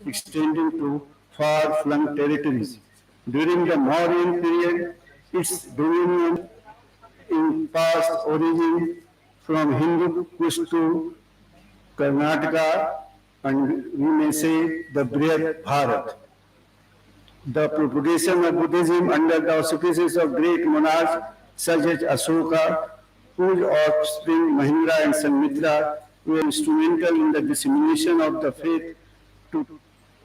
extending to far-flung territories. During the Mauryan period, its dominion in past origin from Hindu Kush to Karnataka, and we may say the Brihad Bharat. The propagation of Buddhism under the auspices of great monarchs such as Ashoka, whose offspring Mahendra and Sanmitra were instrumental in the dissemination of the faith to,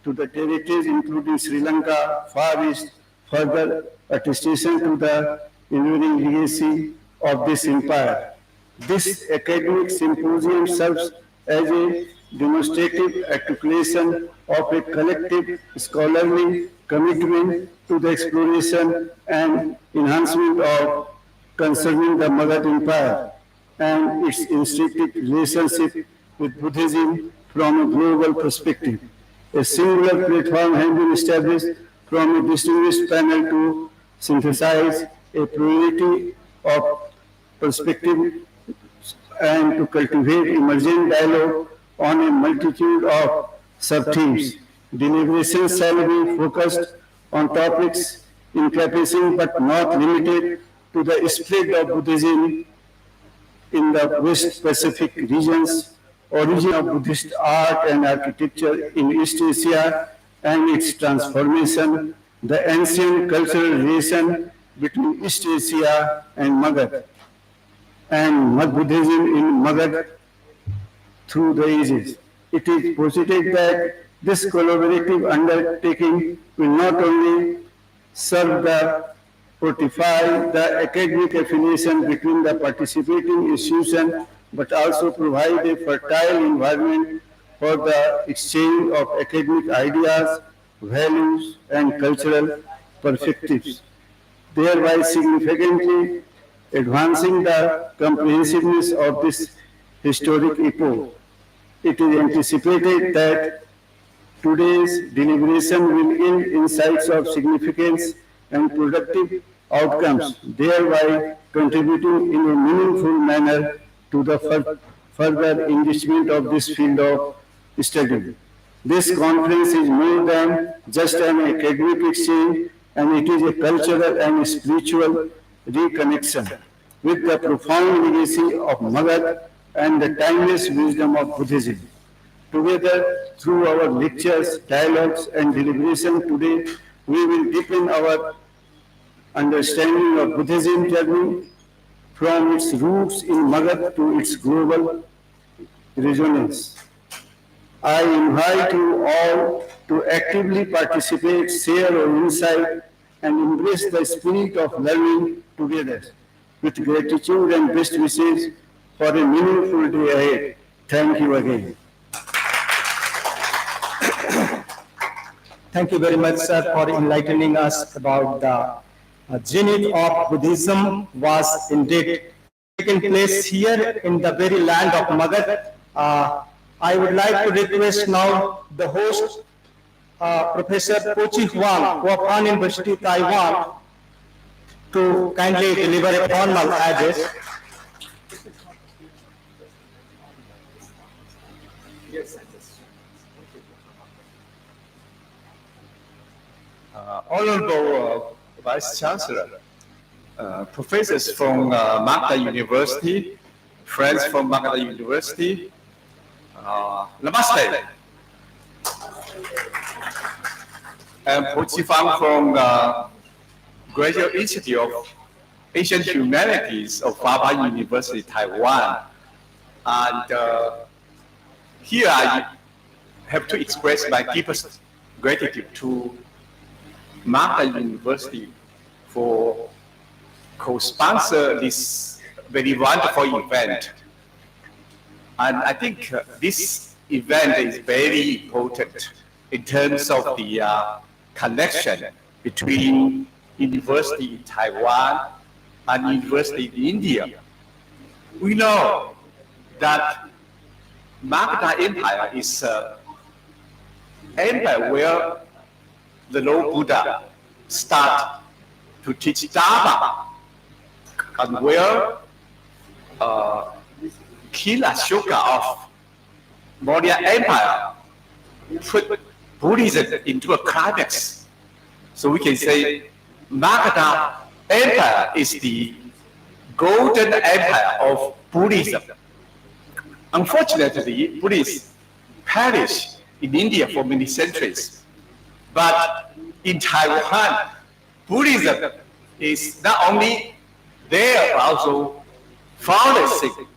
to the territories including Sri Lanka, Far East, further attestation to the enduring legacy of this empire. This academic symposium serves as a demonstrative articulation of a collective scholarly commitment to the exploration and enhancement of concerning the Magadh Empire and its intrinsic relationship with Buddhism from a global perspective. A singular platform has been established from a distinguished panel to synthesize a plurality of perspective and to cultivate emergent dialogue on a multitude of sub-themes. Deliberations shall be focused on topics encompassing but not limited to the spread of Buddhism in the West Pacific regions, origin of Buddhist art and architecture in East Asia and its transformation, the ancient cultural relation between East Asia and Magadh, and Buddhism in Magadh through the ages. It is posited that this collaborative undertaking will not only serve to fortify the academic affiliation between the participating institutions, but also provide a fertile environment for the exchange of academic ideas, values, and cultural perspectives, thereby significantly advancing the comprehensiveness of this historic epoch. It is anticipated that today's deliberation will yield insights of significance and productive outcomes, thereby contributing in a meaningful manner to the further engagement of this field of study. This conference is more than just an academic exchange, and it is a cultural and spiritual reconnection with the profound legacy of Magadh and the timeless wisdom of Buddhism. Together, through our lectures, dialogues, and deliberation today, we will deepen our understanding of Buddhism journey from its roots in Magadh to its global resonance. I invite you all to actively participate, share our insight, and embrace the spirit of learning together. With gratitude and best wishes for a meaningful day ahead. Thank you again. Thank you very much, sir, for enlightening us about the zenith of Buddhism was indeed taking place here in the very land of Magadh. I would like to request now the host, Professor Pochi Huang, of Han University, Taiwan, to kindly deliver a formal address. Honorable Vice Chancellor, professors from Magadh University, friends from Magadh University, Namaste. And Pochi Fang from Graduate Institute of Asian Humanities of Farbach University, Taiwan. And here I have to express my deepest gratitude to Magadh University for co-sponsor this very wonderful event. And I think this event is very important in terms of the connection between University in Taiwan and University in India. We know that Magadh Empire is an empire where the Lord Buddha started to teach Dharma, and where King Ashoka of Maurya Empire put Buddhism into a climax. So we can say Magadh Empire is the golden empire of Buddhism. Unfortunately, Buddhists perished in India for many centuries. But in Taiwan, Buddhism is not only there, but also flourishing.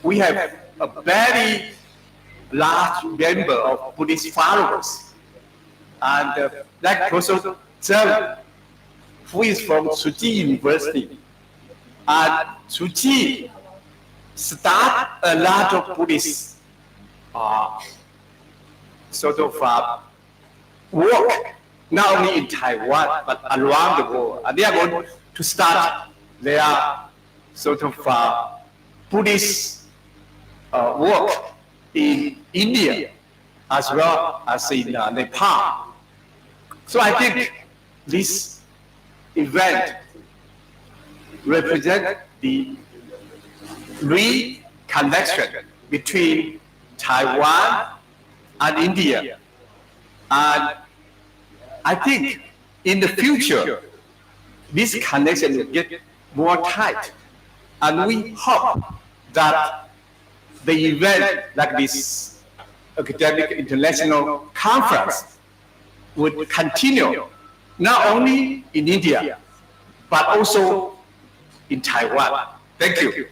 We have a very large number of Buddhist followers. And like Professor Zheng, who is from Tzu-Chi University, and Tzu-Chi started a lot of Buddhist work, not only in Taiwan, but around the world. And they are going to start their Buddhist work in India as well as in Nepal. So I think this event represents the reconnection between Taiwan and India. And I think in the future, this connection will get more tight. And we hope that the event like this academic international conference would continue not only in India, but also in Taiwan. Thank you.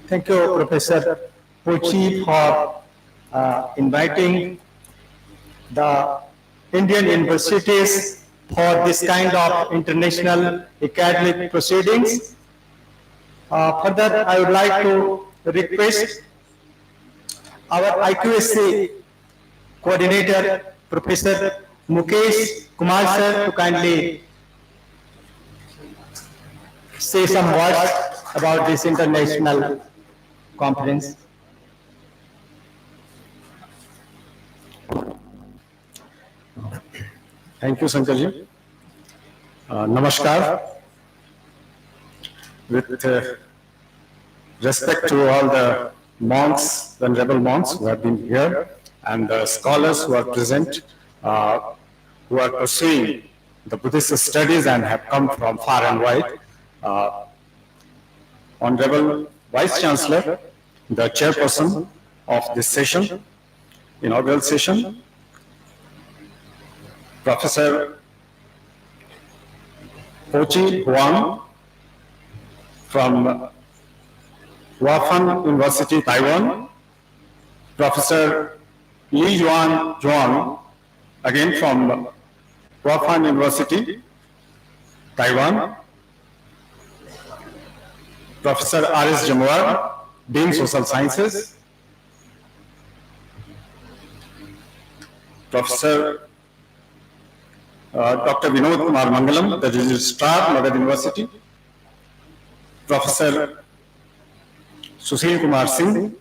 Thank you, Professor Pochi, for inviting the Indian universities for this kind of international academic proceedings. Further, I would like to request our IQSC coordinator, Professor Mukesh Kumar sir, to kindly say some words about this international conference. Thank you, Sankarji. Namaskar. With respect to all the monks, venerable monks who have been here, and the scholars who are present, who are pursuing the Buddhist studies and have come from far and wide, Honorable Vice Chancellor, the chairperson of this session, inaugural session, Professor Pochi Huang from Wafan University, Taiwan, Professor Li Yuan Zhuang, again from Wafan University, Taiwan, Professor R.S. Jamwar, Dean Social Sciences, Professor Dr. Vinod Kumar Mangalam, the Registrar, Magadh University, Professor Sushil Kumar Singh,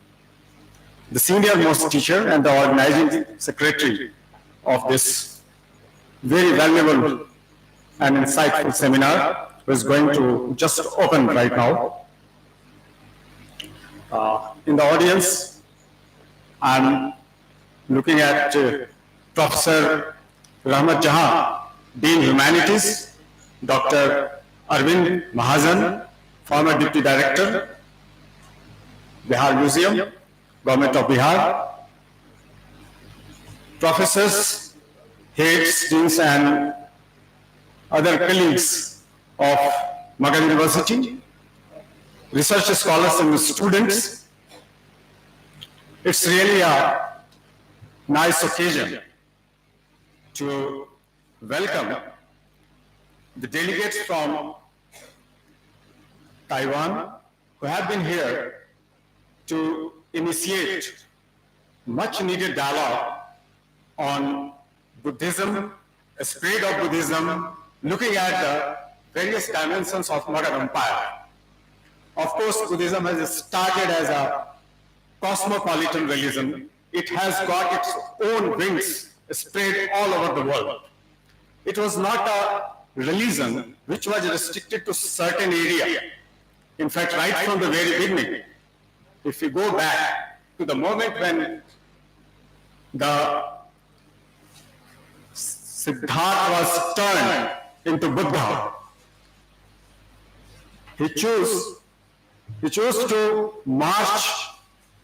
the senior most teacher and the organizing secretary of this very valuable and insightful seminar, who is going to just open right now. In the audience, I'm looking at Professor Rahmat Jahan, Dean Humanities, Dr. Arvind Mahajan, former Deputy Director, Bihar Museum, Government of Bihar, professors, heads, deans, and other colleagues of Magadh University, research scholars and students. It's really a nice occasion to welcome the delegates from Taiwan who have been here to initiate much needed dialogue on Buddhism, a spread of Buddhism, looking at the various dimensions of Magadh Empire. Of course, Buddhism has started as a cosmopolitan religion. It has got its own wings spread all over the world. It was not a religion which was restricted to certain area. In fact, right from the very beginning, if you go back to the moment when the Siddhartha was turned into Buddha. He chose to march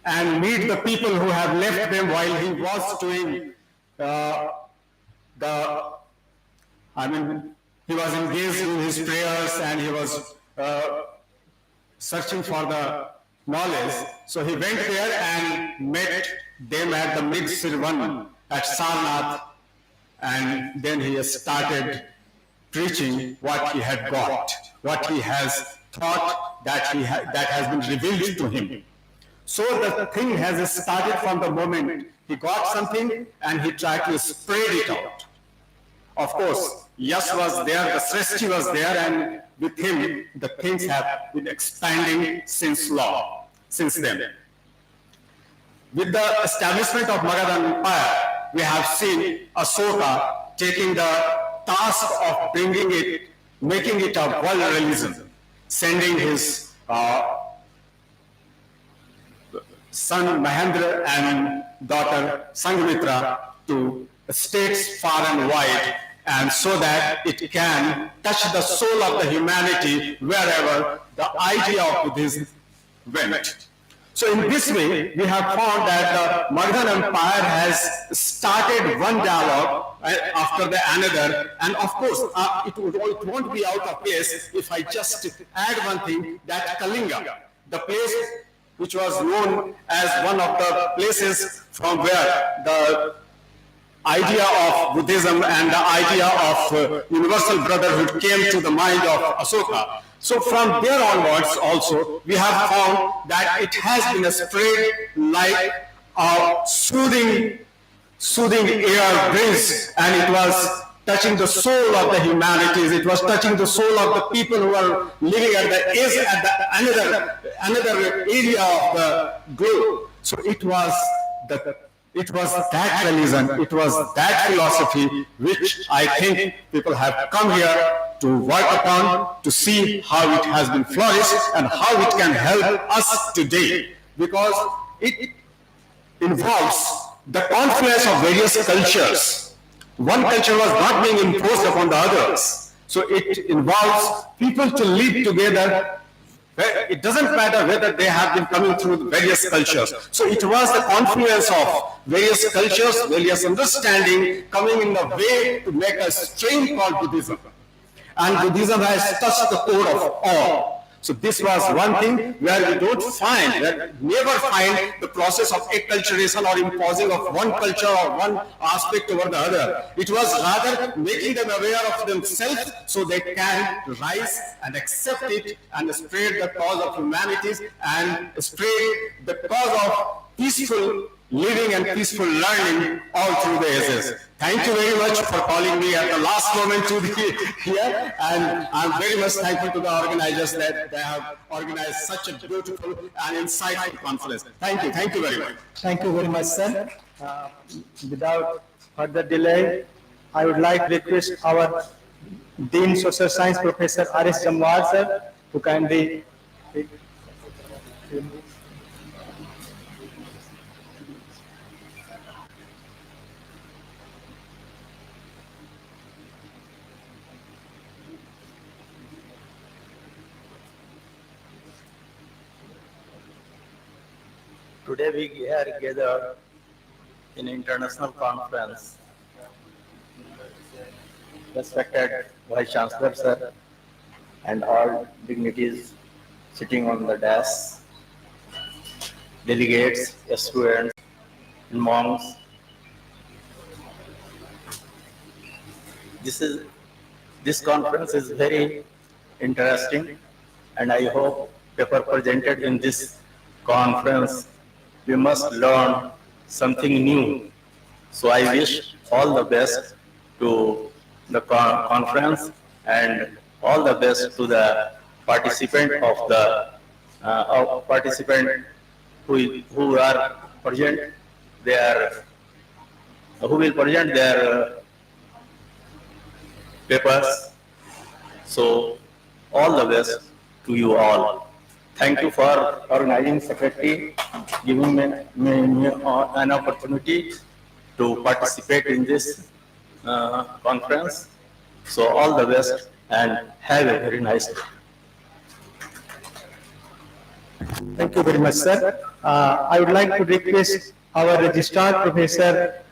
and meet the people who have left them while he was doing he was engaged in his prayers and he was searching for the knowledge. So he went there and met them at the mid-Sirvan at Sarnath, and then he started preaching what he had got, what he has thought that has been revealed to him. So the thing has started from the moment he got something and he tried to spread it out. Of course, Yash was there, the Sreshti was there, and with him the things have been expanding since then. With the establishment of Magadh Empire, we have seen Ashoka taking the task of making it a world religion, sending his son Mahendra and daughter Sanghamitra to states far and wide, and so that it can touch the soul of the humanity wherever the idea of Buddhism went. So in this way, we have found that the Magadh Empire has started one dialogue after the another, and of course, it won't be out of place if I just add one thing, that Kalinga, the place which was known as one of the places from where the idea of Buddhism and the idea of universal brotherhood came to the mind of Ashoka. So from there onwards also, we have found that it has been spread like a soothing air breeze, and it was touching the soul of the humanities. It was touching the soul of the people who are living at another area of the globe. So it was that religion, it was that philosophy which I think people have come here to work upon, to see how it has been flourished and how it can help us today, because it involves the confluence of various cultures. One culture was not being imposed upon the others. So it involves people to live together. It doesn't matter whether they have been coming through various cultures. So it was the confluence of various cultures, various understanding coming in the way to make a stream called Buddhism. And Buddhism has touched the core of all. So this was one thing where we never find the process of acculturation or imposing of one culture or one aspect over the other. It was rather making them aware of themselves so they can rise and accept it and spread the cause of humanities and spread the cause of peaceful living and peaceful learning all through the ages. Thank you very much for calling me at the last moment to be here, and I'm very much thankful to the organizers that they have organized such a beautiful and insightful conference. Thank you very much. Thank you very much, sir. Without further delay, I would like to request our Dean Social Science Professor R.S. Jamwar, sir, to kindly Today we are gathered in international conference. Respected Vice Chancellor sir and all dignitaries sitting on the desk, delegates, students, and monks. This conference is very interesting, and I hope paper presented in this conference we must learn something new. So I wish all the best to the conference and all the best to the participant of the participant who are present. Who will present their papers. So all the best to you all. Thank you for organizing secretary, giving me an opportunity to participate in this conference. So all the best and have a very nice day. Thank you very much, sir. I would like to request our registrar, Professor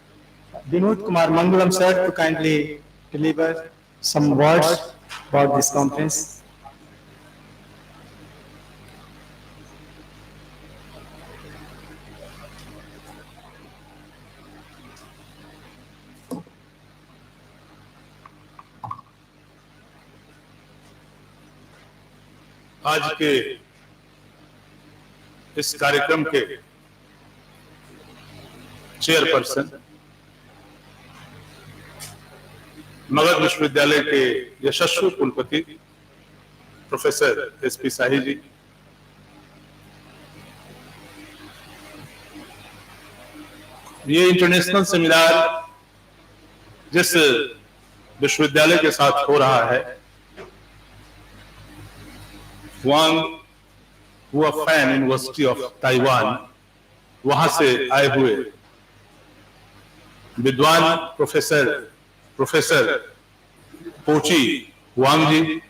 Vinod Kumar Mangalam, sir, to kindly deliver some words about this conference. आज के इस कार्यक्रम के chairperson, Magadh विश्वविद्यालय के यशस्वी कुलपति professor SP शाही जी, ये international seminar जिस विश्वविद्यालय के साथ हो रहा है, वांग हुआ फैन यूनिवर्सिटी ऑफ ताइवान, वहां से आए हुए विद्वान प्रोफेसर पोची वांग जी,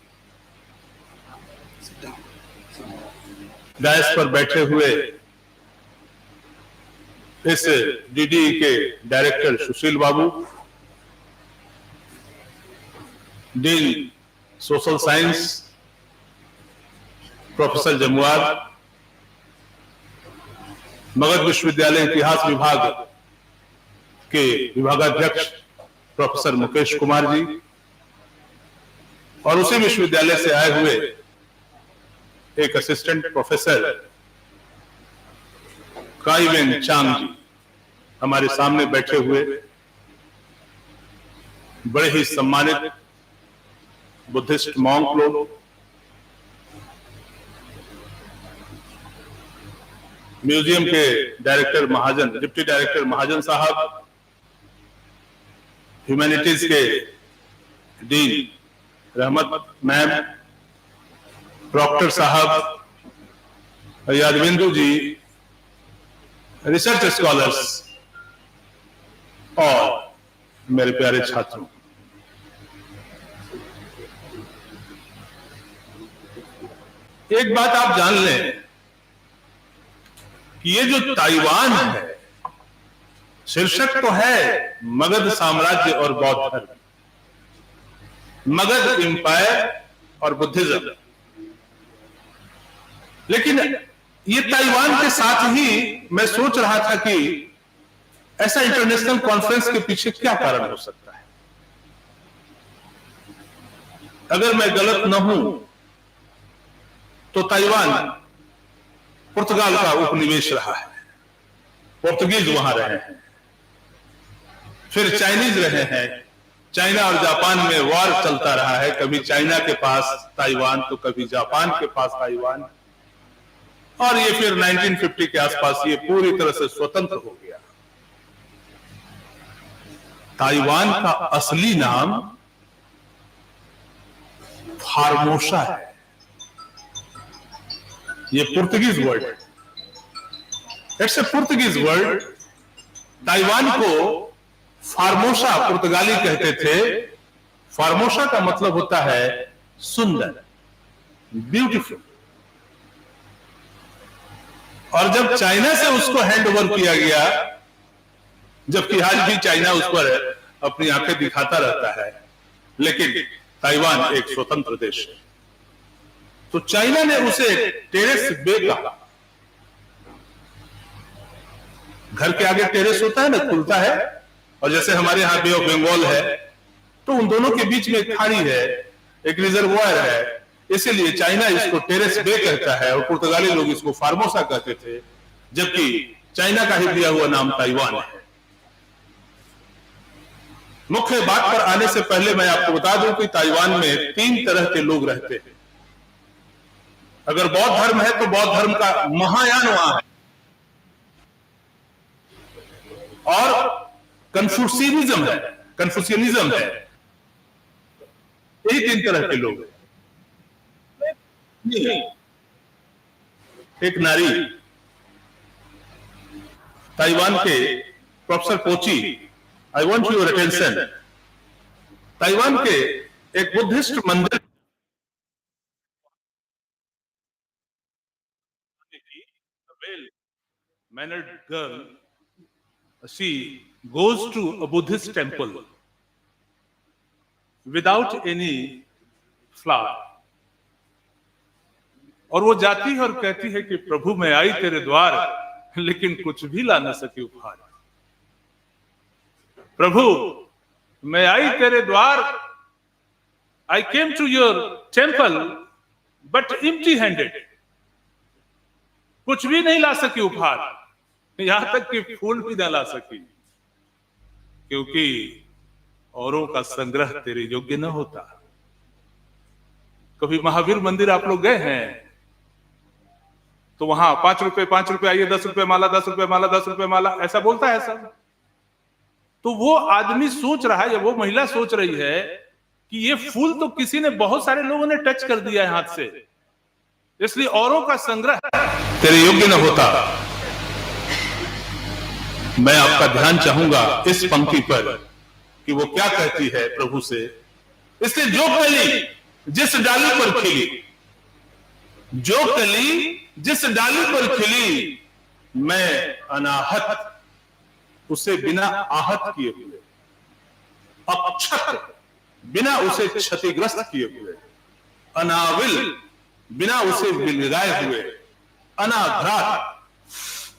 डायस पर बैठे हुए इस डीडी के director Sushil Babu, dean social science professor Jamuar, Magadh विश्वविद्यालय इतिहास विभाग के विभागाध्यक्ष प्रोफेसर मुकेश कुमार जी, और उसी विश्वविद्यालय से आए हुए एक असिस्टेंट प्रोफेसर काईवेन चांग जी हमारे सामने बैठे हुए, बड़े ही सम्मानित बुद्धिस्ट मॉन्क लोग, म्यूजियम के डायरेक्टर महाजन, डिप्टी डायरेक्टर महाजन साहब, ह्यूमैनिटीज के डीन रहमत मैम, प्रॉक्टर साहब, यादविंदु जी, रिसर्च स्कॉलर्स और मेरे प्यारे छात्रों, एक बात आप जान लें कि ये जो ताइवान है, शीर्षक तो है मगध साम्राज्य और बौद्ध धर्म, मगध एम्पायर और बुद्धिज्म, लेकिन ये ताइवान के साथ ही मैं सोच रहा था कि ऐसा इंटरनेशनल कॉन्फ्रेंस के पीछे क्या कारण हो सकता है। अगर मैं गलत न हूं तो ताइवान पुर्तगाल का उपनिवेश रहा है, पोर्तुगीज वहां रहे हैं, फिर चाइनीज रहे हैं, चाइना और जापान में वॉर चलता रहा है, कभी चाइना के पास ताइवान तो कभी जापान के पास ताइवान, और ये फिर 1950 के आसपास ये पूरी तरह से स्वतंत्र हो गया। ताइवान का असली नाम फार्मोसा है, ये पुर्तगीज वर्ड है, it's a Portuguese word. Taiwan को फार्मोसा पुर्तगाली कहते थे। फार्मोसा का मतलब होता है सुंदर, ब्यूटीफुल। और जब चाइना से उसको हैंड ओवर किया गया, जबकि आज भी चाइना उस पर अपनी आंखें दिखाता रहता है, लेकिन ताइवान एक स्वतंत्र देश है, तो चाइना ने उसे टेरेस बे कहा। घर के आगे टेरेस होता है ना, खुलता है, और जैसे हमारे यहाँ बे ऑफ बंगाल है, तो उन दोनों के बीच में एक खाड़ी है, एक रिजर्वायर है, इसीलिए चाइना इसको टेरेस बे कहता है और पुर्तगाली लोग इसको फार्मोसा कहते थे, जबकि चाइना का ही दिया हुआ नाम ताइवान है। मुख्य बात पर आने से पहले मैं आपको बता दूं कि ताइवान में 3 तरह के लोग रहते हैं। अगर बौद्ध धर्म है तो बौद्ध धर्म का महायान वहां है, और कन्फ्यूशियनिज्म है, कन्फ्यूशियनिज्म है, यही 3 तरह के लोग हैं। एक नारी ताइवान के professor Pochi, I want your attention, Taiwan के एक बुद्धिस्ट मंदिर well mannered girl, she goes to a Buddhist temple without any flower, और वो जाती है और कहती है कि प्रभु मैं आई तेरे द्वार, लेकिन कुछ भी ला न सकी उपहार। प्रभु मैं आई तेरे द्वार, I came to your temple but empty handed, कुछ भी नहीं ला सकी उपहार, यहां तक कि फूल भी न ला सकी, क्योंकि औरों का संग्रह तेरे योग्य न होता। कभी महावीर मंदिर आप लोग गए हैं तो वहां 5 रुपए आइए, 10 रुपए माला, 10 रुपए माला, 10 रुपए माला, ऐसा बोलता है सब। तो वो आदमी सोच रहा है या वो महिला सोच रही है कि ये फूल तो किसी ने, बहुत सारे लोगों ने टच कर दिया है हाथ से, इसलिए औरों का संग्रह तेरे योग्य न होता। मैं आपका ध्यान चाहूंगा इस पंक्ति पर कि वो क्या कहती है प्रभु से। इसलिए जो कली जिस डाली पर खिली, जो कली जिस डाली पर खिली, मैं अनाहत उसे बिना आहत किए हुए, अक्षत बिना उसे क्षतिग्रस्त किए हुए, अनाविल बिना उसे बिलगाए हुए, अनाघ्रात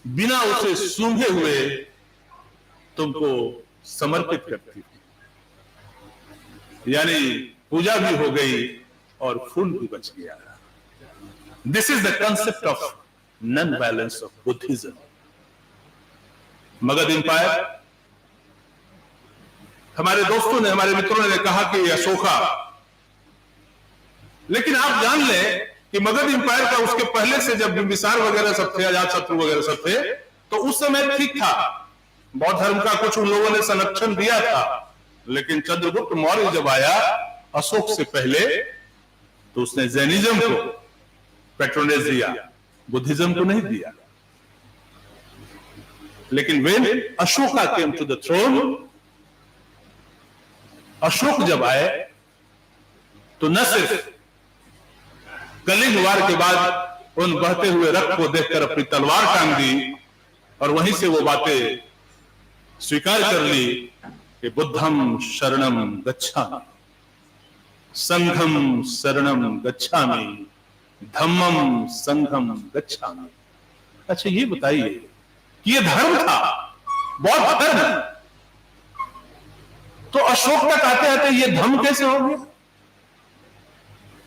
बिना उसे सूंघे हुए तुमको समर्पित करती हूं। यानी पूजा भी हो गई और फूल भी बच गया। This is the concept of non violence of Buddhism. Magadha empire, हमारे दोस्तों ने, हमारे मित्रों ने कहा कि अशोका, लेकिन आप जान लें कि मगध एम्पायर का उसके पहले से जब बिंबिसार वगैरह सब थे, अजातशत्रु वगैरह सब थे, तो उस समय ठीक था, बौद्ध धर्म का कुछ उन लोगों ने संरक्षण दिया था। लेकिन चंद्रगुप्त मौर्य जब आया अशोक से पहले, तो उसने जैनिज्म को पेट्रोनेज दिया, बुद्धिज्म को नहीं दिया। लेकिन when Ashoka came to the throne, Ashok जब आए तो न सिर्फ कलिंग वार के बाद उन बहते हुए रक्त को देखकर अपनी तलवार टांग दी और वहीं से वो बातें स्वीकार कर ली कि बुद्धम शरणम गच्छामि, संघम शरणम गच्छामि, धम्मम संघम गच्छामि। अच्छा ये बताइए कि ये धर्म था, बौद्ध धर्म, तो अशोक तक आते आते ये धर्म कैसे हो गया?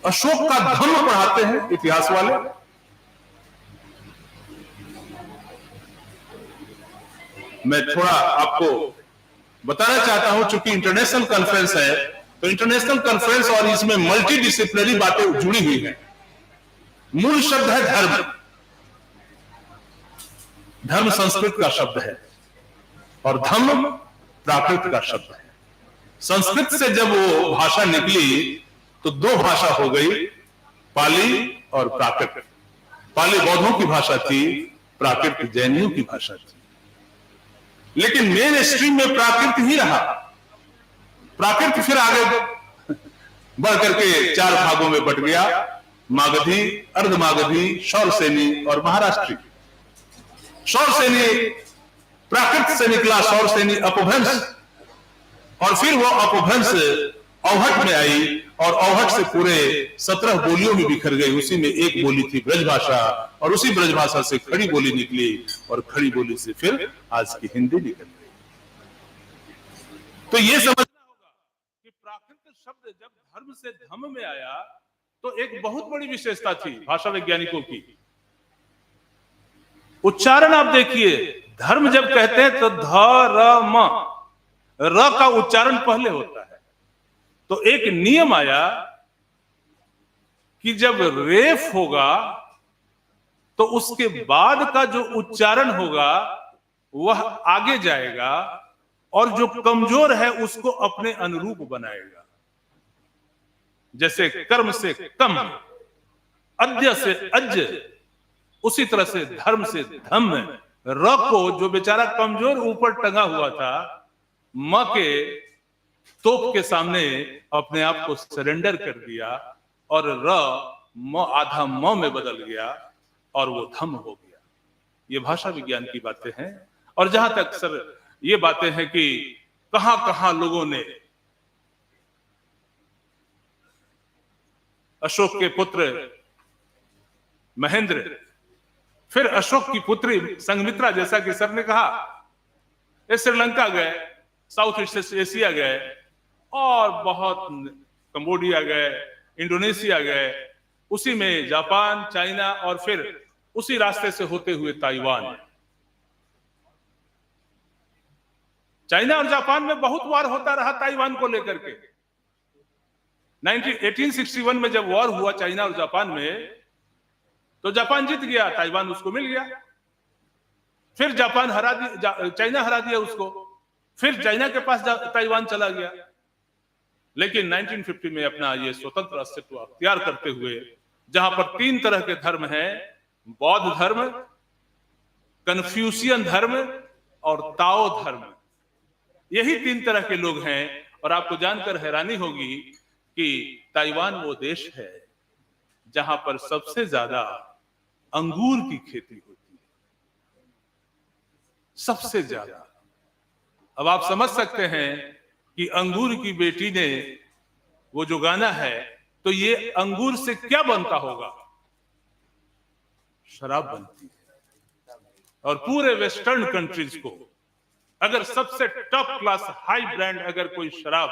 अशोक का धर्म पढ़ाते हैं इतिहास वाले। मैं थोड़ा आपको बताना चाहता हूं, चूंकि इंटरनेशनल कॉन्फ्रेंस है, तो इंटरनेशनल कॉन्फ्रेंस और इसमें मल्टी डिसिप्लिनरी बातें जुड़ी हुई हैं। मूल शब्द है धर्म। धर्म संस्कृत का शब्द है और धम्म प्राकृत का शब्द है। संस्कृत से जब वो भाषा निकली तो दो भाषा हो गई, पाली और प्राकृत। पाली बौद्धों की भाषा थी, प्राकृत जैनियों की भाषा थी। लेकिन मेन स्ट्रीम में प्राकृत ही रहा। प्राकृत फिर आगे बढ़ करके 4 भागों में बट गया, मागधी, अर्धमागधी, शौरसेनी और महाराष्ट्री। शौरसेनी प्राकृत से निकला, शौरसेनी अपभ्रंश, और फिर वो अपभ्रंश औहट में आई और औहट से पूरे 17 बोलियों में बिखर गई। उसी में एक बोली थी ब्रजभाषा, और उसी ब्रजभाषा से खड़ी बोली निकली, और खड़ी बोली से फिर आज की हिंदी निकल गई। तो ये समझना होगा कि प्राकृत शब्द जब धर्म से धम्म में आया तो एक बहुत बड़ी विशेषता थी भाषा वैज्ञानिकों की। उच्चारण आप देखिए, धर्म जब कहते हैं तो धर्म, र का उच्चारण पहले होता है। तो एक नियम आया कि जब रेफ होगा तो उसके बाद का जो उच्चारण होगा वह आगे जाएगा और जो कमजोर है उसको अपने अनुरूप बनाएगा। जैसे कर्म से कम, अद्य से अज्य, उसी तरह से धर्म से धम्म र को, जो बेचारा कमजोर ऊपर टंगा हुआ था, म के तोप के सामने अपने आप को सरेंडर कर दिया और र म आधा म में बदल गया और वो धम्म हो गया। ये भाषा विज्ञान की बातें हैं। और जहां तक सर ये बातें हैं कि कहां कहां लोगों ने अशोक के पुत्र महेंद्र, फिर अशोक की पुत्री संघमित्रा, जैसा कि सर ने कहा, ये श्रीलंका गए, साउथ ईस्ट एशिया गए और बहुत कंबोडिया गए, इंडोनेशिया गए, उसी में जापान, चाइना और फिर उसी रास्ते से होते हुए ताइवान। चाइना और जापान में बहुत वार होता रहा ताइवान को लेकर के। 1861 में जब वॉर हुआ चाइना और जापान में, तो जापान जीत गया, ताइवान उसको मिल गया। फिर जापान हरा दिया, चाइना हरा दिया उसको, फिर चाइना के पास ताइवान चला गया। लेकिन 1950 में अपना ये स्वतंत्र अस्तित्व अख्तियार करते हुए, जहां पर 3 तरह के धर्म हैं, बौद्ध धर्म, कन्फ्यूशियन धर्म और ताओ धर्म, यही 3 तरह के लोग हैं। और आपको जानकर हैरानी होगी कि ताइवान वो देश है जहां पर सबसे ज्यादा अंगूर की खेती होती है, सबसे ज्यादा। अब आप समझ सकते हैं कि अंगूर की बेटी ने वो जो गाना है, तो ये अंगूर से क्या बनता होगा? शराब बनती है। और पूरे वेस्टर्न कंट्रीज को अगर सबसे टॉप क्लास हाई ब्रांड अगर कोई शराब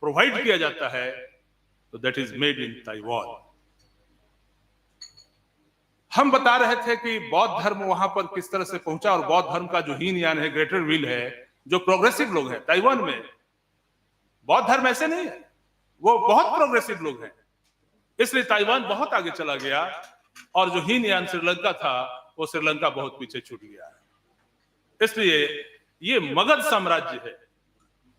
प्रोवाइड किया जाता है, तो that is made in Taiwan. हम बता रहे थे कि बौद्ध धर्म वहां पर किस तरह से पहुंचा, और बौद्ध धर्म का जो हीनयान है, ग्रेटर विल है, जो प्रोग्रेसिव लोग हैं ताइवान में। बौद्ध धर्म ऐसे नहीं है, वो बहुत प्रोग्रेसिव लोग हैं, इसलिए ताइवान बहुत आगे चला गया। और जो हीनयान श्रीलंका था, वो श्रीलंका बहुत पीछे छूट गया है। इसलिए ये मगध साम्राज्य है।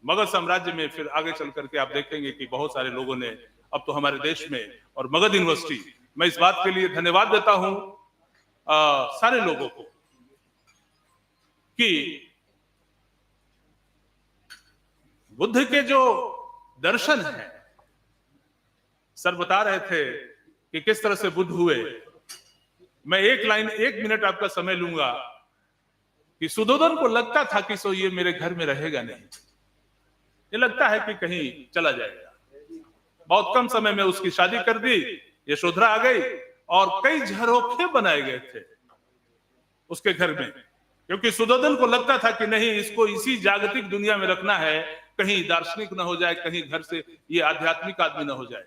मगध साम्राज्य में फिर आगे चल करके आप देखेंगे कि बहुत सारे लोगों ने अब तो हमारे देश में, और मगध यूनिवर्सिटी, मैं इस बात के लिए धन्यवाद देता हूं सारे लोगों को कि बुद्ध के जो दर्शन हैं, सर बता रहे थे कि किस तरह से बुद्ध हुए। मैं एक लाइन, 1 मिनट आपका समय लूंगा कि सुद्धोधन को लगता था कि सो ये मेरे घर में रहेगा नहीं, ये लगता है कि कहीं चला जाएगा। बहुत कम समय में उसकी शादी कर दी, यशोधरा आ गई, और कई झरोखे बनाए गए थे उसके घर में, क्योंकि सुद्धोधन को लगता था कि नहीं, इसको इसी जागतिक दुनिया में रखना है, कहीं दार्शनिक ना हो जाए, कहीं घर से ये आध्यात्मिक आदमी ना हो जाए।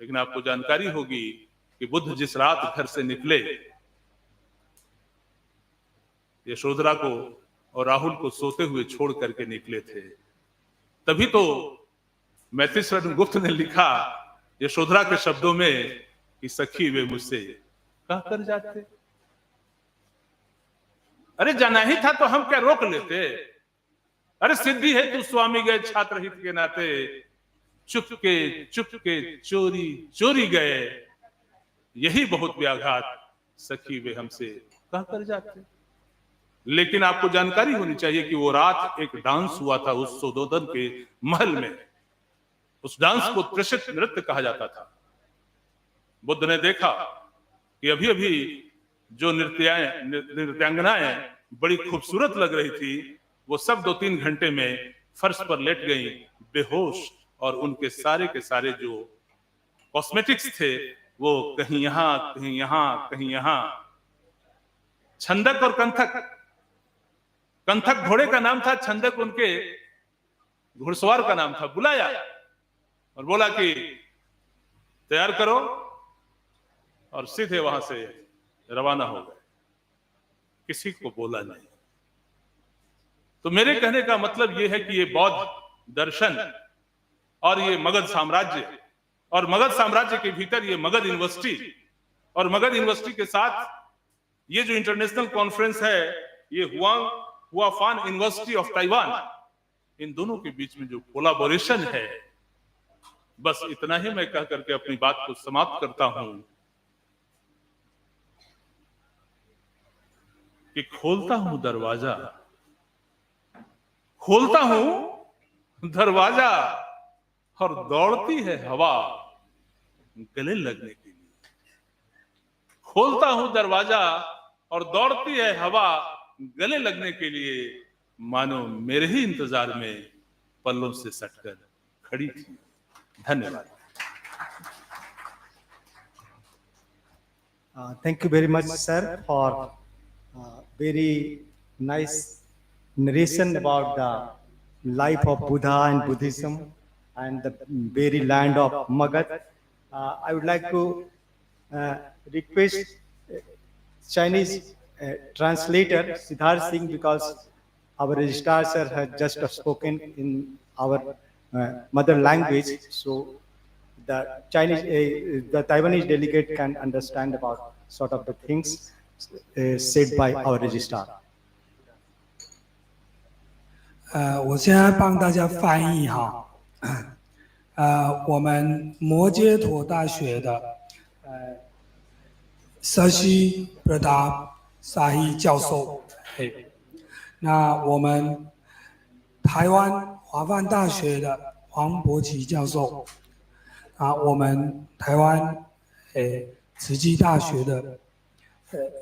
लेकिन आपको जानकारी होगी कि बुद्ध जिस रात घर से निकले, यशोधरा को और राहुल को सोते हुए छोड़ करके निकले थे। तभी तो मैत्री शरण गुप्त ने लिखा यशोधरा के शब्दों में कि सखी वे मुझसे कह कर जाते। अरे जाना ही था तो हम क्या रोक लेते? अरे सिद्धि है तू स्वामी गए छात्र हित के नाते, चुपके चोरी चोरी गए, यही बहुत व्याघात सखी वे हमसे कह कर जाते। लेकिन आपको जानकारी होनी चाहिए कि वो रात एक डांस हुआ था उस सुद्धोधन के महल में। उस डांस को त्रिशित नृत्य कहा जाता था। बुद्ध ने देखा कि अभी अभी जो नृत्यांगनाएं बड़ी खूबसूरत लग रही थी, वो सब 2-3 घंटे में फर्श पर लेट गई बेहोश, और उनके सारे के सारे जो कॉस्मेटिक्स थे वो कहीं यहां कहीं यहां कहीं यहां। छंदक और कंथक घोड़े का नाम था, छंदक उनके घुड़सवार का नाम था। बुलाया और बोला कि तैयार करो, और सीधे वहां से रवाना हो गए, किसी को बोला नहीं। तो मेरे कहने का मतलब यह है कि ये बौद्ध दर्शन और ये मगध साम्राज्य, और मगध साम्राज्य के भीतर ये मगध यूनिवर्सिटी, और मगध यूनिवर्सिटी के साथ ये जो इंटरनेशनल कॉन्फ्रेंस है, ये हुआफान यूनिवर्सिटी ऑफ ताइवान, इन दोनों के बीच में जो कोलैबोरेशन है, बस इतना ही मैं कह करके अपनी बात को समाप्त करता हूं कि खोलता हूं दरवाजा, खोलता हूं दरवाजा और दौड़ती है हवा गले लगने के लिए। खोलता हूं दरवाजा और दौड़ती है हवा गले लगने के लिए, मानो मेरे ही इंतजार में पल्लों से सटकर खड़ी थी। धन्यवाद। Thank you very much, sir, for very nice narration about the life of Buddha and Buddhism and the very land of Magadh. I would like to request Chinese translator Siddharth Singh, because our registrar sir has just spoken in our mother language, so the Chinese, the Taiwanese delegate can understand about sort of the things said by our registrar. 我现在帮大家翻译哈，我们摩揭陀大学的沙希布拉达沙希教授，那我们台湾华梵大学的黄伯奇教授，我们台湾慈济大学的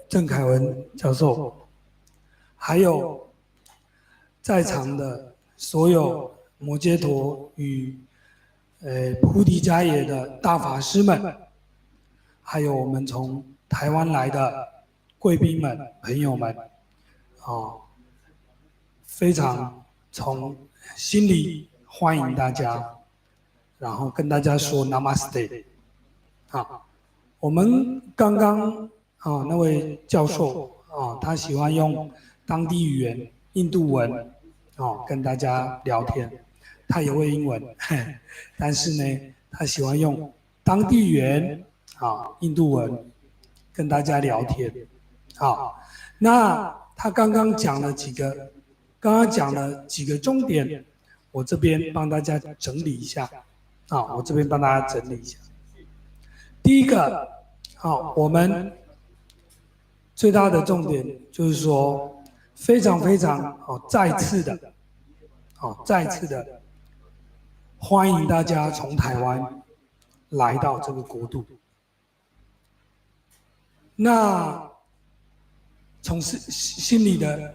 郑凯文教授，还有在场的所有摩揭陀与菩提迦耶的大法师们，还有我们从台湾来的贵宾们、朋友们，非常从心里欢迎大家，然后跟大家说 Namaste。我们刚刚那位教授他喜欢用当地语言印度文跟大家聊天，他也会英文，但是呢，他喜欢用当地语言印度文跟大家聊天。那他刚刚讲了几个重点，我这边帮大家整理一下。第一个，我们最大的重点就是说，非常非常再次的欢迎大家从台湾来到这个国度。那从心里的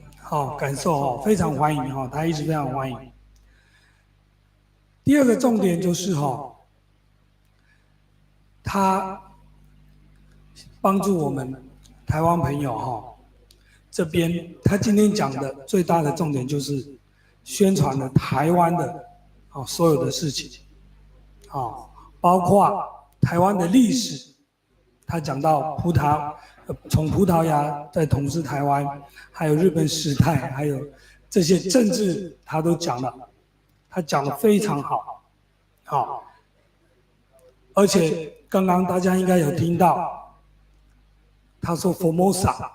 感受非常欢迎他一直非常欢迎。第二个重点就是他帮助我们台湾朋友这边，他今天讲的最大的重点就是宣传了台湾的所有的事情，包括台湾的历史，他讲到从葡萄牙在统治台湾，还有日本时代，还有这些政治，他都讲了，他讲得非常好，而且刚刚大家应该有听到，他说 Formosa，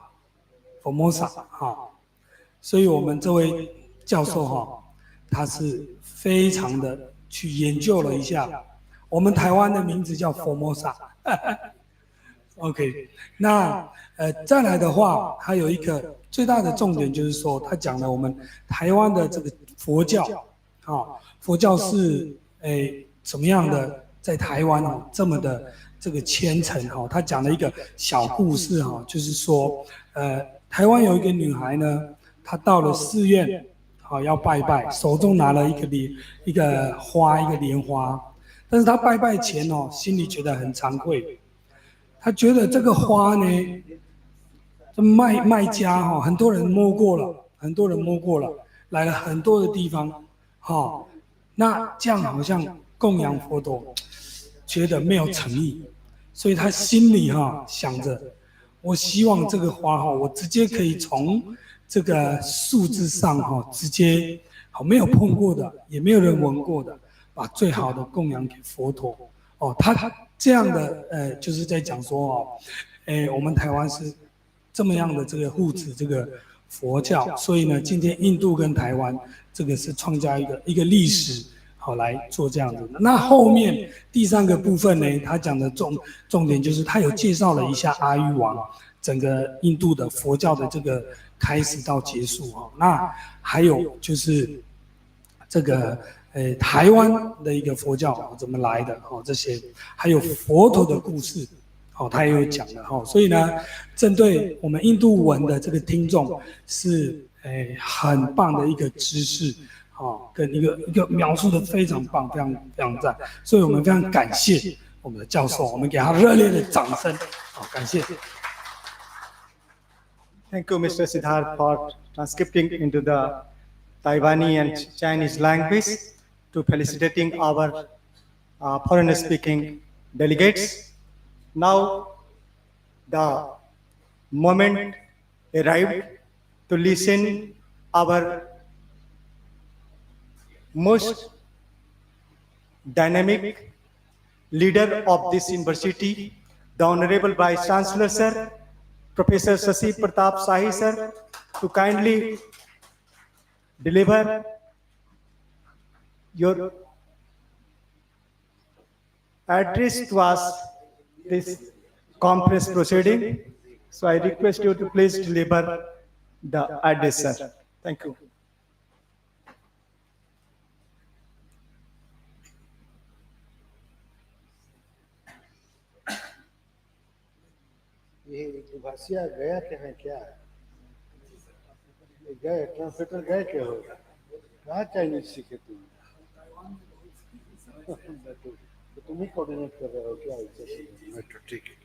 所以我们这位教授他是非常的去研究了一下，我们台湾的名字叫 Formosa。OK， 那再来的话，还有一个最大的重点就是说，他讲了我们台湾的这个佛教，佛教是怎么样的在台湾这么的这个虔诚他讲了一个小故事就是说，台湾有一个女孩呢，她到了寺院要拜拜，手中拿了一个花，一个莲花，但是她拜拜前心里觉得很惭愧。他觉得这个花呢，卖家很多人摸过了，来了很多的地方，那这样好像供养佛陀，觉得没有诚意，所以他心里想着，我希望这个花我直接可以从这个树枝上直接没有碰过的，也没有人闻过的，把最好的供养给佛陀。他这样的就是在讲说我们台湾是这么样的这个护持这个佛教，所以呢，今天印度跟台湾这个是创造一个历史来做这样子的。那后面第三个部分呢，他讲的重点就是他有介绍了一下阿育王整个印度的佛教的这个开始到结束哈。那还有就是这个台湾的一个佛教怎么来的哦，这些还有佛陀的故事哦，他也有讲的哈。所以呢，针对我们印度文的这个听众是很棒的一个知识。跟一个描述的非常棒，非常非常赞，所以我们非常感谢我们的教授，我们给他热烈的掌声，好，感谢。Thank you, Mr. Siddharth, for transcribing into the Taiwanese and Chinese language to felicitating our foreign-speaking delegates. Now, the moment arrived to listen our most dynamic leader of this university, the Honorable Vice Chancellor, Sir, Professor Shashi Pratap Shahi, Sir, to kindly deliver your address to us this conference proceeding. So I request you to please deliver the address, sir. Thank you. ये दुभाषिया गया कहाँ क्या गए translator गए क्या हो कहाँ Chinese सीखे तुम तो तुम ही कोऑर्डिनेट कर रहे हो क्या मैं तो ठीक है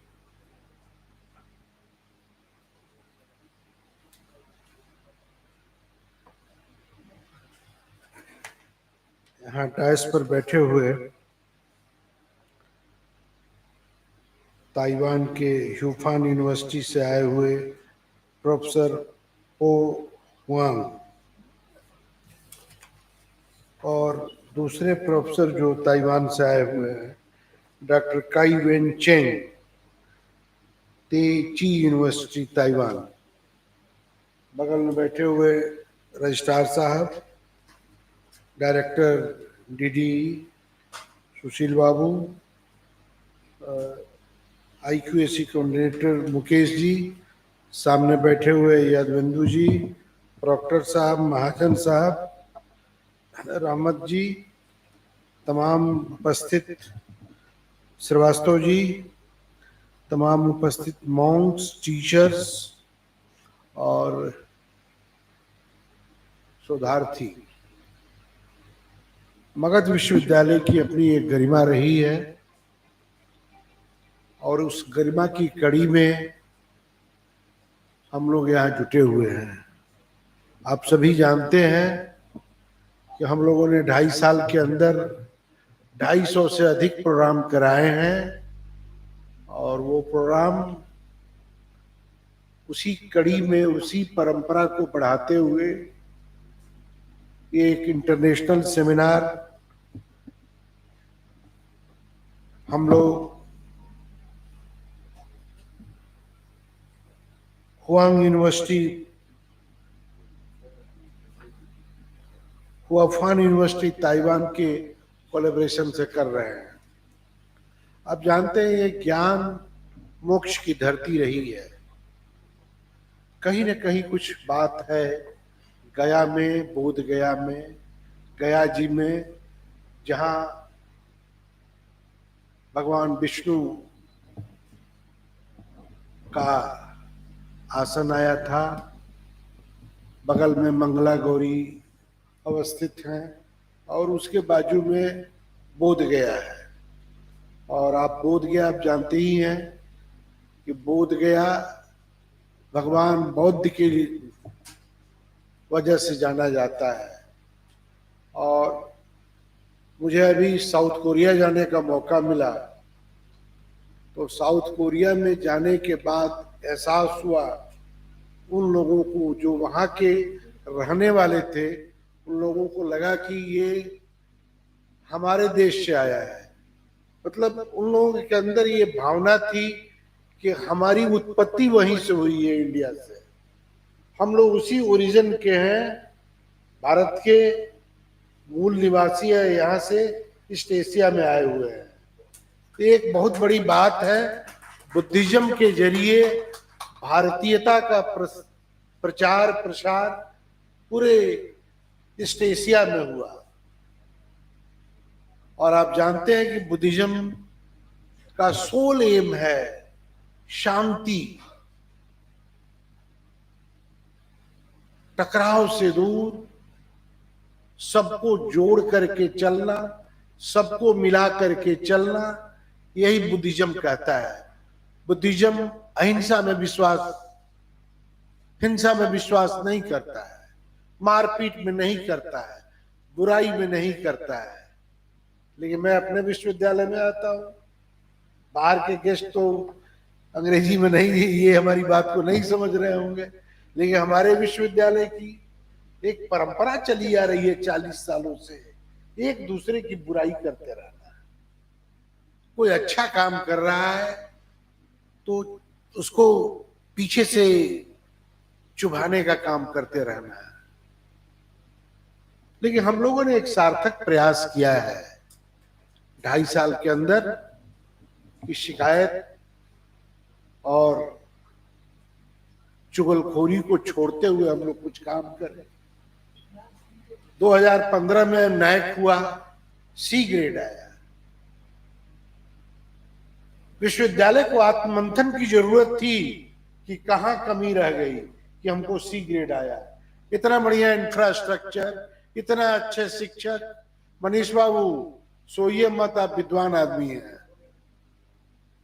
यहाँ डायस पर बैठे हुए ताइवान के ह्यूफान यूनिवर्सिटी से आए हुए प्रोफेसर ओ हुआंग और दूसरे प्रोफेसर जो ताइवान से आए हुए हैं डॉक्टर काई वेन चेंग ची यूनिवर्सिटी ताइवान बगल में बैठे हुए रजिस्ट्रार साहब डायरेक्टर डीडी सुशील बाबू IQAC कोऑर्डिनेटर मुकेश जी सामने बैठे हुए यादवेंदु जी प्रॉक्टर साहब महाजन साहब रहमत जी तमाम उपस्थित श्रीवास्तव जी तमाम उपस्थित मॉन्क्स टीचर्स और शोधार्थी मगध विश्वविद्यालय की अपनी एक गरिमा रही है और उस गरिमा की कड़ी में हम लोग यहाँ जुटे हुए हैं। आप सभी जानते हैं कि हम लोगों ने 2.5 साल के अंदर 250 से अधिक प्रोग्राम कराए हैं और वो प्रोग्राम उसी कड़ी में उसी परंपरा को बढ़ाते हुए एक इंटरनेशनल सेमिनार हम लोग हुआंग यूनिवर्सिटी हुआफान यूनिवर्सिटी ताइवान के कोलैबोरेशन से कर रहे हैं। आप जानते हैं ये ज्ञान मोक्ष की धरती रही है। कहीं न कहीं कुछ बात है गया में बोध गया में गया जी में जहाँ भगवान विष्णु का आसन आया था बगल में मंगला गौरी अवस्थित हैं और उसके बाजू में बोध गया है और आप बोध गया आप जानते ही हैं कि बोध गया भगवान बौद्ध की वजह से जाना जाता है। और मुझे अभी साउथ कोरिया जाने का मौका मिला तो साउथ कोरिया में जाने के बाद एहसास हुआ उन लोगों को जो वहाँ के रहने वाले थे उन लोगों को लगा कि ये हमारे देश से आया है। मतलब उन लोगों के अंदर ये भावना थी कि हमारी उत्पत्ति वहीं से हुई है इंडिया से, हम लोग उसी ओरिजिन के हैं, भारत के मूल निवासी है, यहाँ से ईस्ट एशिया में आए हुए हैं। तो एक बहुत बड़ी बात है बुद्धिज्म के जरिए भारतीयता का प्रचार प्रसार पूरे ईस्ट एशिया में हुआ। और आप जानते हैं कि बुद्धिज्म का सोल एम है शांति, टकराव से दूर, सबको जोड़ करके चलना, सबको मिला करके चलना, यही बुद्धिज्म कहता है। बुद्धिज्म अहिंसा में विश्वास, हिंसा में विश्वास नहीं करता है, मारपीट में नहीं करता है, बुराई में नहीं करता है। लेकिन मैं अपने विश्वविद्यालय में आता हूँ, बाहर के गेस्ट तो अंग्रेजी में नहीं, ये हमारी बात को नहीं समझ रहे होंगे, लेकिन हमारे विश्वविद्यालय की एक परंपरा चली आ रही है 40 सालों से, एक दूसरे की बुराई करते रहना। कोई अच्छा काम कर रहा है तो उसको पीछे से चुभाने का काम करते रहना है। लेकिन हम लोगों ने एक सार्थक प्रयास किया है 2.5 साल के अंदर की शिकायत और चुगलखोरी को छोड़ते हुए हम लोग कुछ काम करें। 2015 में नैक हुआ, सी ग्रेड आया। विश्वविद्यालय को आत्ममंथन की जरूरत थी कि कहां कमी रह गई कि हमको सी ग्रेड आया। इतना बढ़िया इंफ्रास्ट्रक्चर, इतना अच्छे शिक्षक। मनीष बाबू सोइए मत, आप विद्वान आदमी हैं।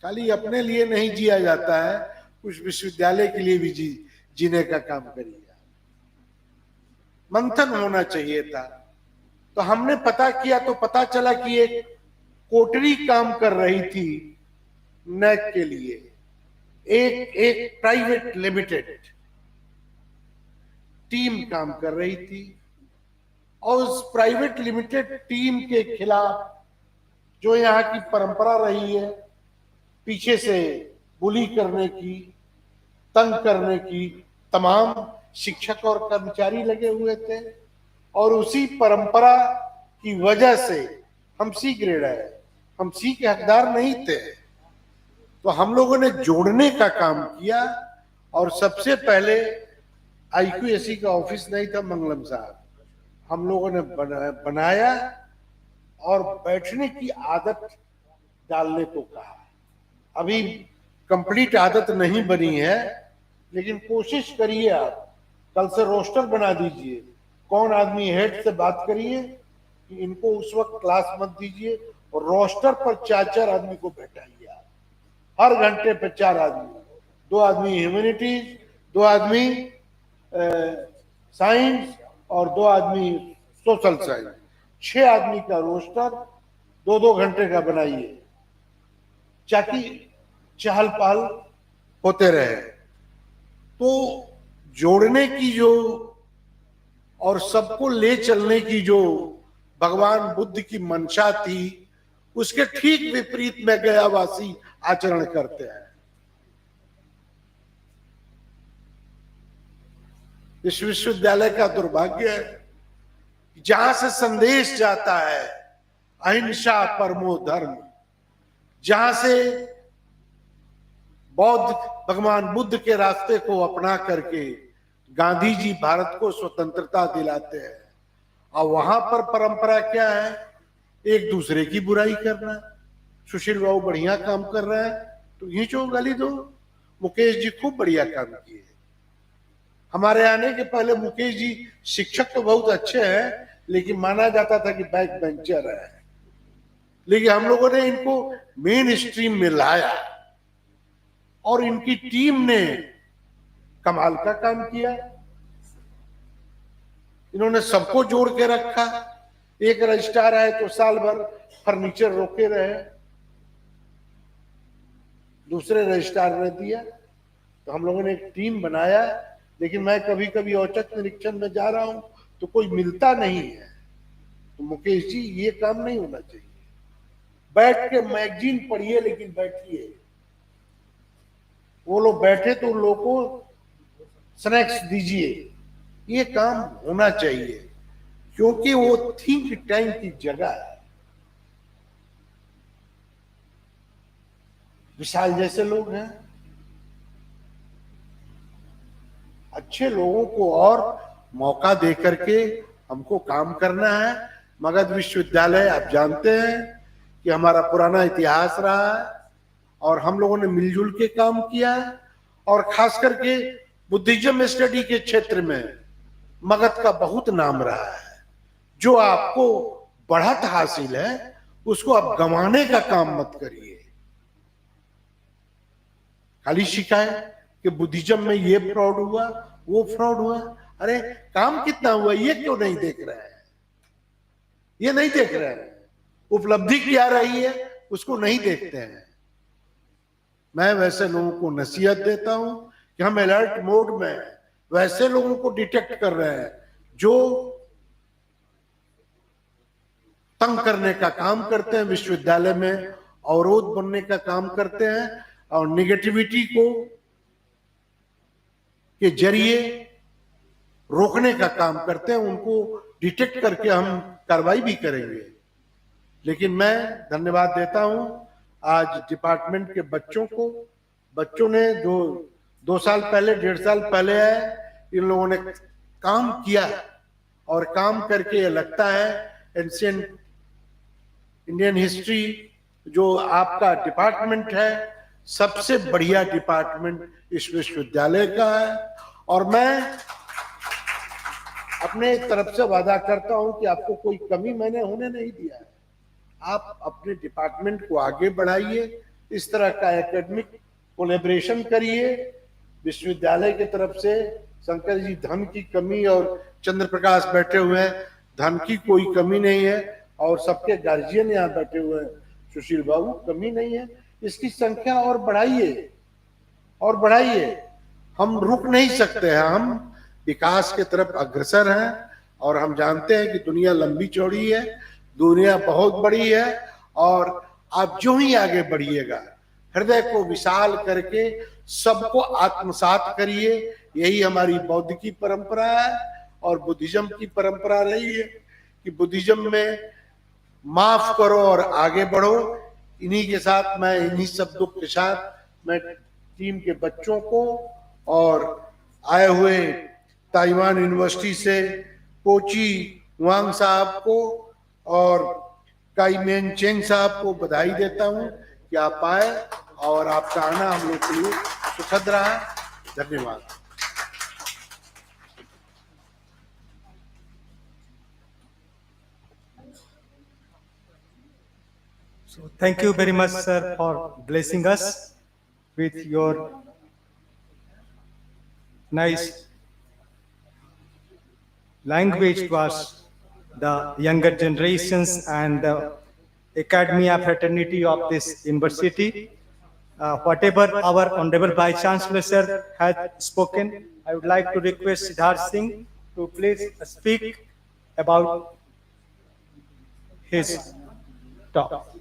खाली अपने लिए नहीं जिया जाता है, कुछ विश्वविद्यालय के लिए भी जीने का काम करिए। मंथन होना चाहिए था। तो हमने पता किया तो पता चला कि एक कोटरी काम कर रही थी नैक के लिए, एक प्राइवेट लिमिटेड टीम काम कर रही थी। और उस प्राइवेट लिमिटेड टीम के खिलाफ जो यहाँ की परंपरा रही है, पीछे से बुली करने की, तंग करने की, तमाम शिक्षक और कर्मचारी लगे हुए थे। और उसी परंपरा की वजह से हम सी ग्रेड आए, हम सी के हकदार नहीं थे। तो हम लोगों ने जोड़ने का काम किया। और सबसे पहले IQAC का ऑफिस नहीं था मंगलम साहब, हम लोगों ने बनाया और बैठने की आदत डालने को कहा। अभी कंप्लीट आदत नहीं बनी है, लेकिन कोशिश करिए आप, कल से रोस्टर बना दीजिए। कौन आदमी हेड से बात करिए कि इनको उस वक्त क्लास मत दीजिए, और रोस्टर पर 4-4 आदमी को बैठाइए आप, हर घंटे पे 4 आदमी, 2 आदमी ह्यूमैनिटीज, 2 आदमी साइंस और 2 आदमी सोशल साइंस। 6 आदमी का रोस्टर 2-2 घंटे का बनाइए, ताकि चहल पहल होते रहे। तो जोड़ने की जो और सबको ले चलने की जो भगवान बुद्ध की मंशा थी, उसके ठीक विपरीत में गयावासी आचरण करते हैं। इस विश्वविद्यालय का दुर्भाग्य है, जहां से संदेश जाता है अहिंसा परमो धर्म, जहां से बौद्ध भगवान बुद्ध के रास्ते को अपना करके गांधी जी भारत को स्वतंत्रता दिलाते हैं, और वहां पर परंपरा क्या है, एक दूसरे की बुराई करना। सुशील बाबू बढ़िया काम कर रहे हैं तो खींचो गाली दो। मुकेश जी खूब बढ़िया काम किए। हमारे आने के पहले मुकेश जी शिक्षक तो बहुत अच्छे हैं, लेकिन माना जाता था कि बैक बेंचर है। लेकिन हम लोगों ने इनको मेन स्ट्रीम में लाया और इनकी टीम ने कमाल का काम किया। इन्होंने सबको जोड़ के रखा। एक रजिस्ट्रार आए तो साल भर फर्नीचर रोके रहे, दूसरे रजिस्ट्रार ने दिया। तो हम लोगों ने एक टीम बनाया। लेकिन मैं कभी कभी औचक निरीक्षण में जा रहा हूं तो कोई मिलता नहीं है। तो मुकेश जी, ये काम नहीं होना चाहिए। बैठ के मैगजीन पढ़िए, लेकिन बैठिए। वो लोग बैठे तो उन लोगों को स्नैक्स दीजिए। ये काम होना चाहिए, क्योंकि वो थिंक टैंक की जगह है। विशाल जैसे लोग हैं, अच्छे लोगों को और मौका दे करके हमको काम करना है। मगध विश्वविद्यालय आप जानते हैं कि हमारा पुराना इतिहास रहा है और हम लोगों ने मिलजुल के काम किया है, और खास करके बुद्धिज्म स्टडी के क्षेत्र में मगध का बहुत नाम रहा है। जो आपको बढ़त हासिल है उसको आप गंवाने का काम मत करिए। खाली शिकायत कि बुद्धिज्म में ये फ्रॉड हुआ, वो फ्रॉड हुआ, अरे काम कितना हुआ ये क्यों नहीं देख रहे हैं? ये नहीं देख रहे हैं। उपलब्धि क्या रही है उसको नहीं देखते हैं। मैं वैसे लोगों को नसीहत देता हूं कि हम अलर्ट मोड में वैसे लोगों को डिटेक्ट कर रहे हैं जो तंग करने का काम करते हैं, विश्वविद्यालय में अवरोध बनने का काम करते हैं और निगेटिविटी को के जरिए रोकने का काम करते हैं। उनको डिटेक्ट करके हम कार्रवाई भी करेंगे। लेकिन मैं धन्यवाद देता हूं आज डिपार्टमेंट के बच्चों को। बच्चों ने दो साल पहले, 1.5 साल पहले है, इन लोगों ने काम किया और काम करके ये लगता है एंशिएंट इंडियन हिस्ट्री जो आपका डिपार्टमेंट है सबसे बढ़िया डिपार्टमेंट इस विश्वविद्यालय का है। और मैं अपने तरफ से वादा करता हूं कि आपको कोई कमी मैंने होने नहीं दिया है। आप अपने डिपार्टमेंट को आगे बढ़ाइए, इस तरह का एकेडमिक कोलैबोरेशन करिए। विश्वविद्यालय की तरफ से शंकर जी धन की कमी, और चंद्र प्रकाश बैठे हुए हैं, धन की कोई कमी नहीं है, और सबके गार्जियन यहाँ बैठे हुए हैं, सुशील बाबू, कमी नहीं है। इसकी संख्या और बढ़ाइए और बढ़ाइए। हम रुक नहीं सकते हैं, हम विकास की तरफ अग्रसर हैं और हम जानते हैं कि दुनिया लंबी चौड़ी है, दुनिया बहुत बड़ी है, और आप जो ही आगे बढ़िएगा हृदय को विशाल करके सबको आत्मसात करिए। यही हमारी बौद्ध की परंपरा है और बुद्धिज्म की परंपरा रही है कि बुद्धिज्म में माफ करो और आगे बढ़ो। इन्हीं के साथ, मैं इन्हीं शब्दों के साथ मैं टीम के बच्चों को और आए हुए ताइवान यूनिवर्सिटी से कोची वांग साहब को और काईमेन चेंग साहब को बधाई देता हूं कि आप आए और आपका आना हम लोग के लिए सुखद रहा। धन्यवाद। So thank you very much, sir, for blessing us with your nice language towards the younger generations and the academia fraternity of this university. Whatever our Honorable Vice Chancellor sir has spoken, I would like to request Siddharth Singh to please speak about his talk.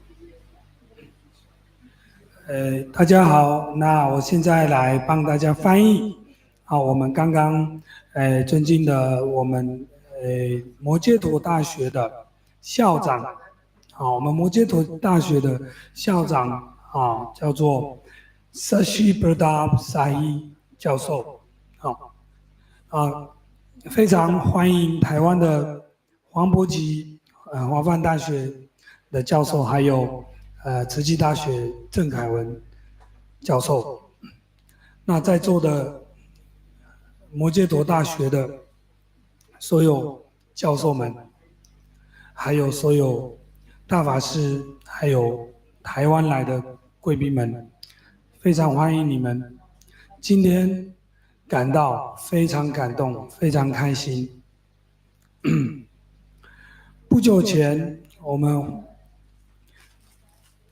大家好，那我现在来帮大家翻译。好，我们刚刚尊敬的我们摩羯陀大学的校长，好，我们摩羯陀大学的校长啊叫做 Sashi Pradap Sai 教授，好，非常欢迎台湾的黄伯吉华范大学的教授，还有慈济大学郑凯文教授。那在座的摩羯陀大学的所有教授们，还有所有大法师，还有台湾来的贵宾们，非常欢迎你们。今天感到非常感动，非常开心。不久前，我们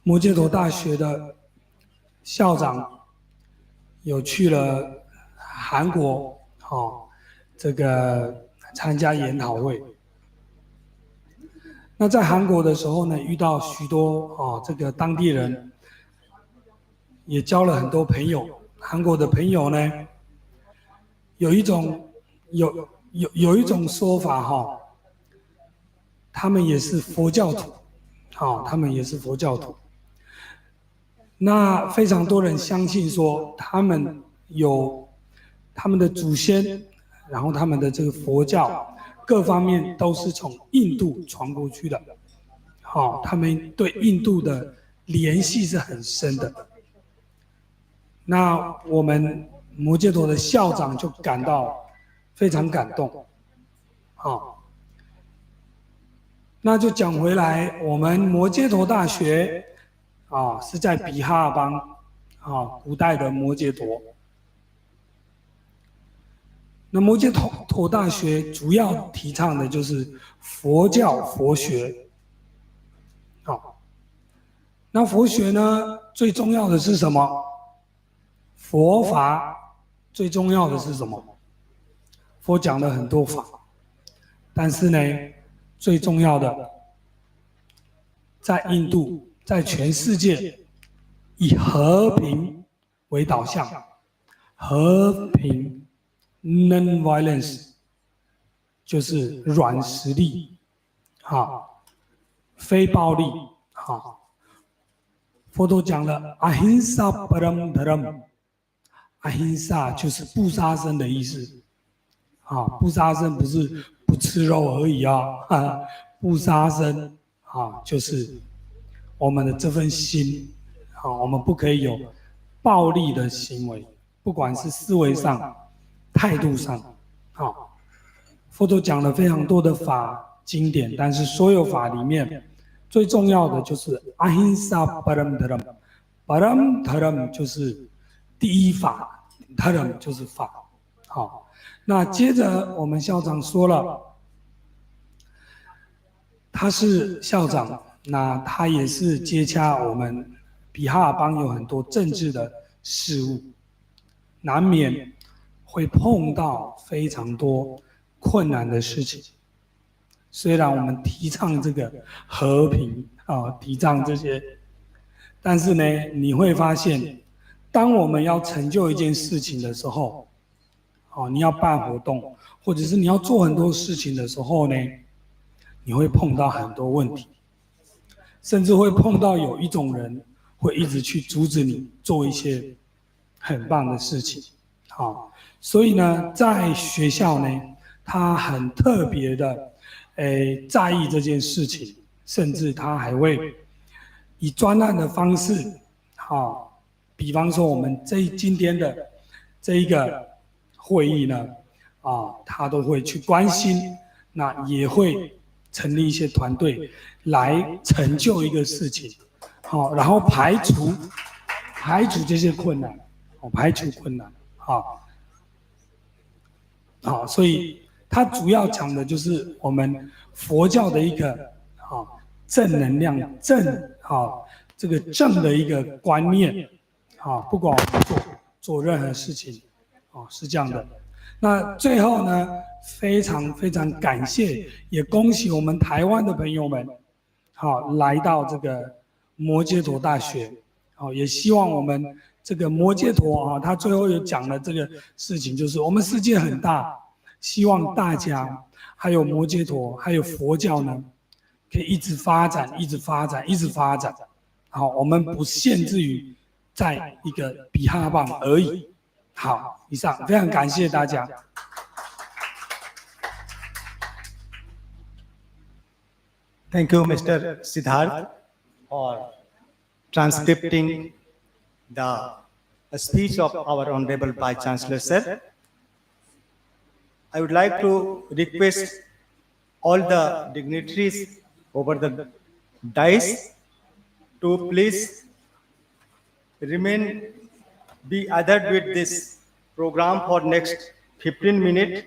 摩羯陀大学的校长有去了韩国，这个参加研讨会。那在韩国的时候呢，遇到许多这个当地人，也交了很多朋友。韩国的朋友呢，有一种说法他们也是佛教徒，他们也是佛教徒。那非常多人相信说他们有他们的祖先，然后他们的这个佛教各方面都是从印度传过去的。好，他们对印度的联系是很深的。那我们摩羯陀的校长就感到非常感动。好，那就讲回来，我们摩羯陀大学是在比哈邦古代的摩羯陀。那摩羯陀大学主要提倡的就是佛教佛学。好，那佛学呢，最重要的是什么？佛法最重要的是什么？佛讲了很多法，但是呢，最重要的，在印度，在全世界，以和平为导向，和平 （non-violence） 就是软实力，非暴力，佛陀讲了 ahimsa param dharam，ahimsa 就是不杀生的意思。不杀生不是不吃肉而已不杀生就是我们的这份心，我们不可以有暴力的行为，不管是思维上、态度上。佛陀讲了非常多的法经典，但是所有法里面最重要的就是 ahimsa param dharam，param dharam 就是第一法 ，dharam 就是法。那接着我们校长说了，他是校长，那他也是接洽我们比哈邦有很多政治的事务，难免会碰到非常多困难的事情。虽然我们提倡这个和平提倡这些，但是呢，你会发现，当我们要成就一件事情的时候，你要办活动，或者是你要做很多事情的时候呢，你会碰到很多问题，甚至会碰到有一种人会一直去阻止你做一些很棒的事情。所以呢，在学校呢，他很特别的在意这件事情，甚至他还会以专案的方式，比方说我们今天的这一个会议呢，他都会去关心，那也会成立一些团队来成就一个事情，然后排除这些困难，排除困难，所以他主要讲的就是我们佛教的一个正能量、这个正的一个观念，不管我们做任何事情。是这样的。那最后呢，非常非常感谢，也恭喜我们台湾的朋友们，来到这个摩羯陀大学，也希望我们这个摩羯陀他最后有讲了这个事情，就是我们世界很大，希望大家还有摩羯陀还有佛教呢，可以一直发展，一直发展，一直发展。我们不限制于在一个比哈邦而已。好，以上非常感谢大家。Thank you, Mr. Siddharth, for transcripting the speech of our Honorable Vice Chancellor, sir. I would like to request all the dignitaries over the dais to please be added with this program for next 15 minutes,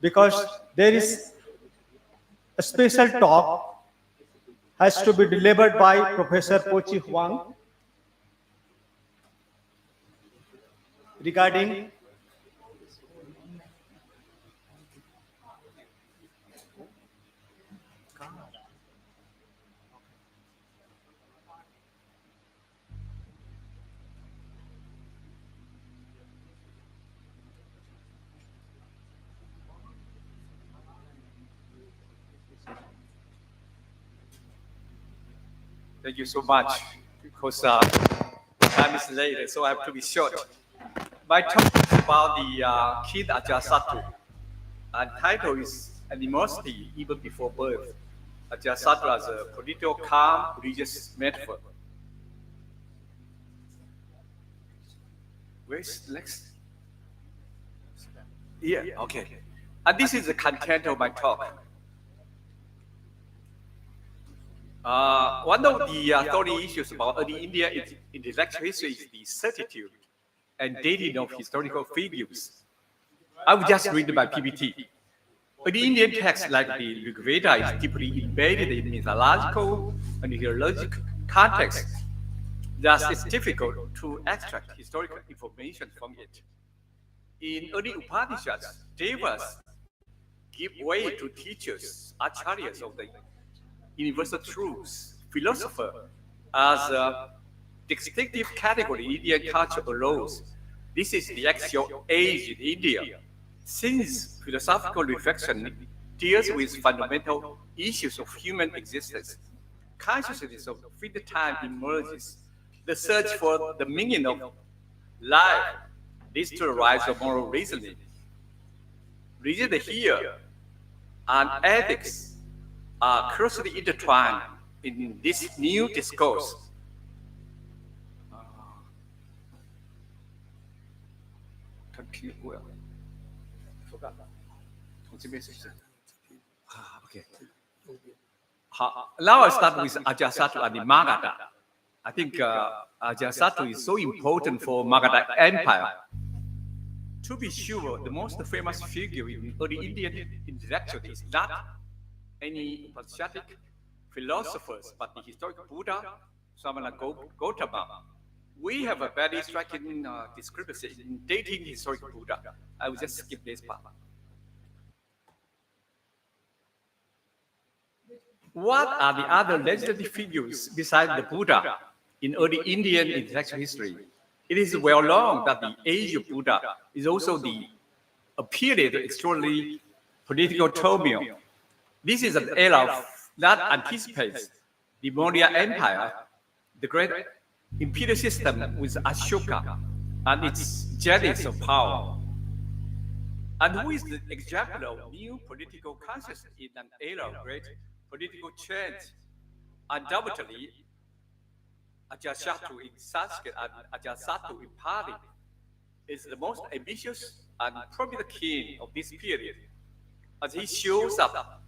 because there is a special talk has to be delivered by Professor Pochi Huang regarding Thank you so much, because time is late, so I have to be short. My talk is about the King Ajatasattu. And title is Animosity Even Before Birth. Ajatasattu as a political calm religious metaphor. Where's next? Yeah, okay. And this is the content of my talk. One of the thorny issues about early India intellectual history is the certitude and dating of historical figures. I will just read my PPT. Early Indian texts like the Rig Veda is deeply embedded in mythological and ideological context. Thus, it's difficult to extract historical information from it. In early Upanishads, devas give way to teachers, acharyas of the universal truths, philosopher as a distinctive category in Indian culture arose. This is the actual age in India. Since philosophical reflection deals with fundamental issues of human existence, consciousness of finite time emerges. The search for the meaning of life leads to the rise of moral reasoning. Reason here and ethics are closely intertwined in this new discourse. Well, forgot. Okay. Now I start with Ajatasattu and the Magadh. I think Ajatasattu is so important for Magadh Empire. To be sure, the most famous figure in early Indian intellectual is not any Upanishadic philosophers, but the historical Buddha, Samana Gautama. We have a very striking discrepancy in dating historical Buddha. I will just skip this part. What are the other legendary figures besides the Buddha in early Indian intellectual history? It is well known that the age of Buddha is also a period of extraordinary political turmoil. This is an era that anticipates the Maurya Empire, the great imperial system with Ashoka and its genesis of power. And who is the example of new political consciousness in an era of great political change? Undoubtedly, Ajatasattu in Sanskrit and Ajatasattu in Pali is the most ambitious and prominent king of this period, as he shows up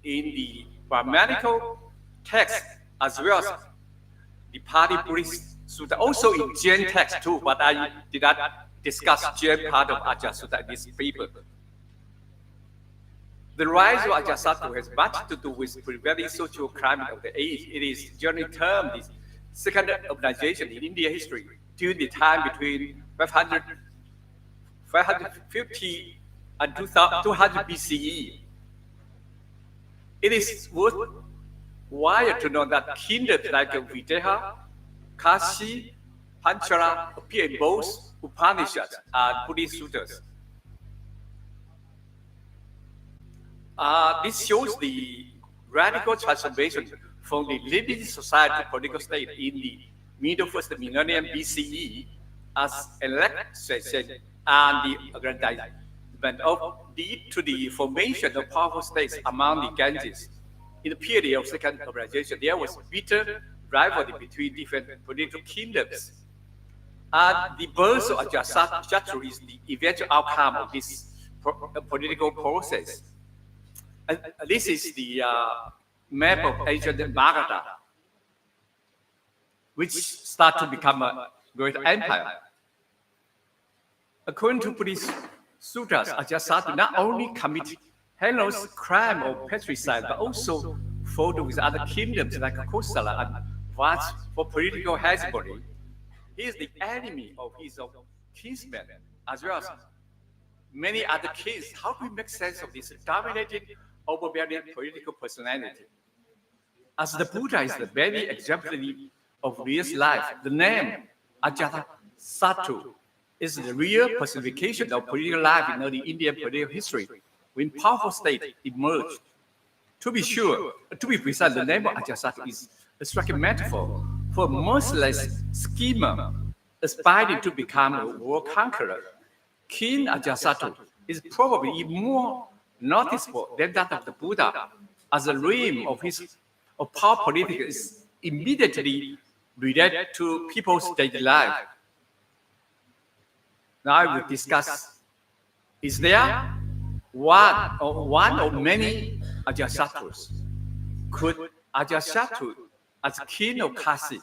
in the Brahmanical text as well as the Pali Buddhist Sutta, also in Jain text too, but I did not discuss Jain part of Ajatasattu in this paper. The rise of Ajatasattu has much to do with the prevailing social climate of the age. It is generally termed the second urbanization in Indian history during the time between 550 and 200 BCE. It is worthwhile to know that kingdoms like Videha, Kashi, Panchala appear in both Upanishads and Buddhist sutras. This shows the radical transformation from the limited society to political state in the middle first millennium BCE as elections and the aggrandizement of lead to the formation of powerful states among the Ganges. In the period of second urbanization, there was bitter rivalry between different political kingdoms. And the birth of Ajatasattu is the eventual outcome of this political process. And this is the map of ancient Magadh, which started to become a great empire. According to Buddhist sutras, Ajatasattu not only committed heinous crime or patricide, but also fought with other kingdoms like Kosala and Vaj for political hegemony. He is the enemy of his own kinsmen, as well as many other kings. How do we make sense of this dominating, overbearing political personality? As the Buddha is the very exemplary of real life, the name Ajatasattu is the real personification of political life in early Indian political history, when powerful states emerged. To be precise, the name of Ajatasattu is a striking metaphor for a merciless schemer aspiring to become a world conqueror, King Ajatasattu is probably even more noticeable than that of the Buddha, as the realm of power politics is immediately related to people's daily life. Now I will discuss, is there one or many Ajatasattus? Could Ajatasattu as king of Kasi,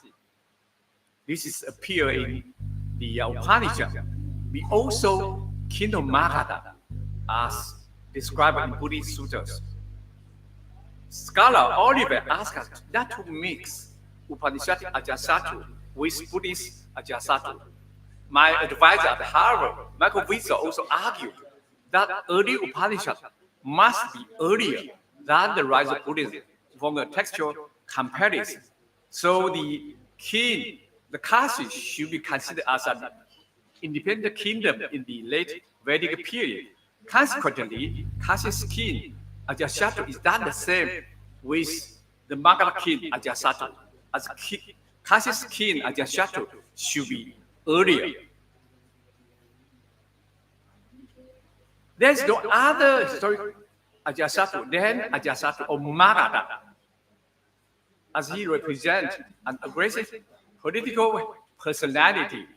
this is appear in the Upanishad, be also king of Magadh, as described in Buddhist sutras? Scholar Oliver asks us not to mix Upanishadic Ajatasattu with Buddhist Ajatasattu. My advisor at Harvard, Michael Witzel, also argued that early Upanishad must be earlier than the rise of Buddhism from a textual comparison. So the king, the Kasi, should be considered as an independent kingdom in the late Vedic period. Consequently, Kasi's king, Ajatasattu, is not the same with the Magadh king, Ajatasattu, as Kasi's king, Ajatasattu, should be earlier. There is no other historical Ajatasattu than Ajatasattu of Magadh, as he represents an aggressive political personality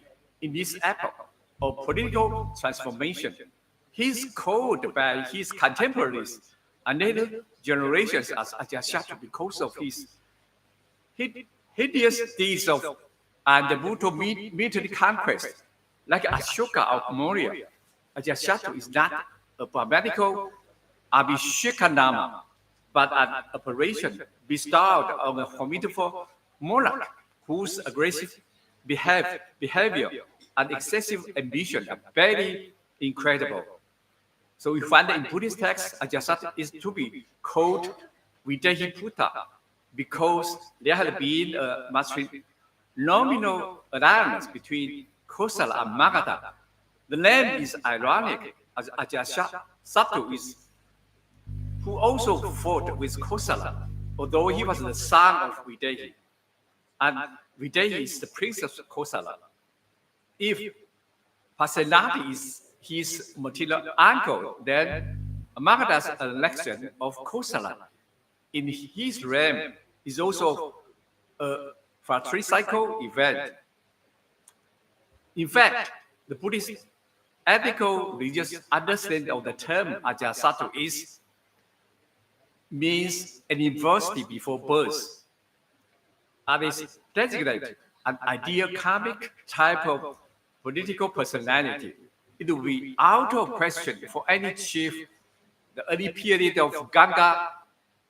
in this epoch of political transformation. He is called by his contemporaries and later generations as Ajatasattu because of his hideous deeds of and brutal military conquest. Like Ashoka of Maurya, Ajatasattu is not a grammatical Abhishekanama, but an operation bestowed on a formidable monarch whose aggressive behavior and excessive ambition are very incredible. So we find that in Buddhist texts, Ajatasattu is to be called Videhi because there had been a nominal alliance between Kosala and Magadh. The name is ironic, as Ajatasattu is who also fought with Kosala, although he was the son of Videhi. And Videhi is the princess of Kosala. If Pasenadi is his maternal uncle, then Magadh's election of Kosala in his reign is also a fratricidal event. In fact, the Buddhist ethical religious understanding of the term Ajatasattu means an university before birth, and is designated an ideal karmic type of political personality. It will be out of question for any chief the early period of Ganga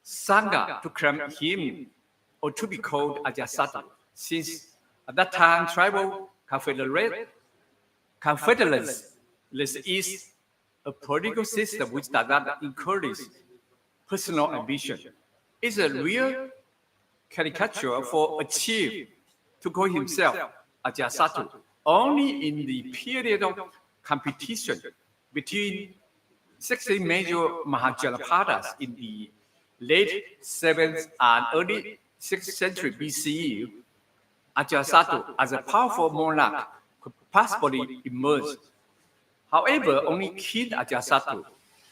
Sangha to claim him or to be called Ajatasattu, since at that time tribal confederacy is a political system which does not encourage personal ambition. It's a real caricature for a chief to call himself Ajatasattu only in the period of competition between 16 major Mahajanapadas in the late 7th and early 6th century BCE. Ajatasattu, as a powerful monarch, could possibly emerge. However, only King Ajatasattu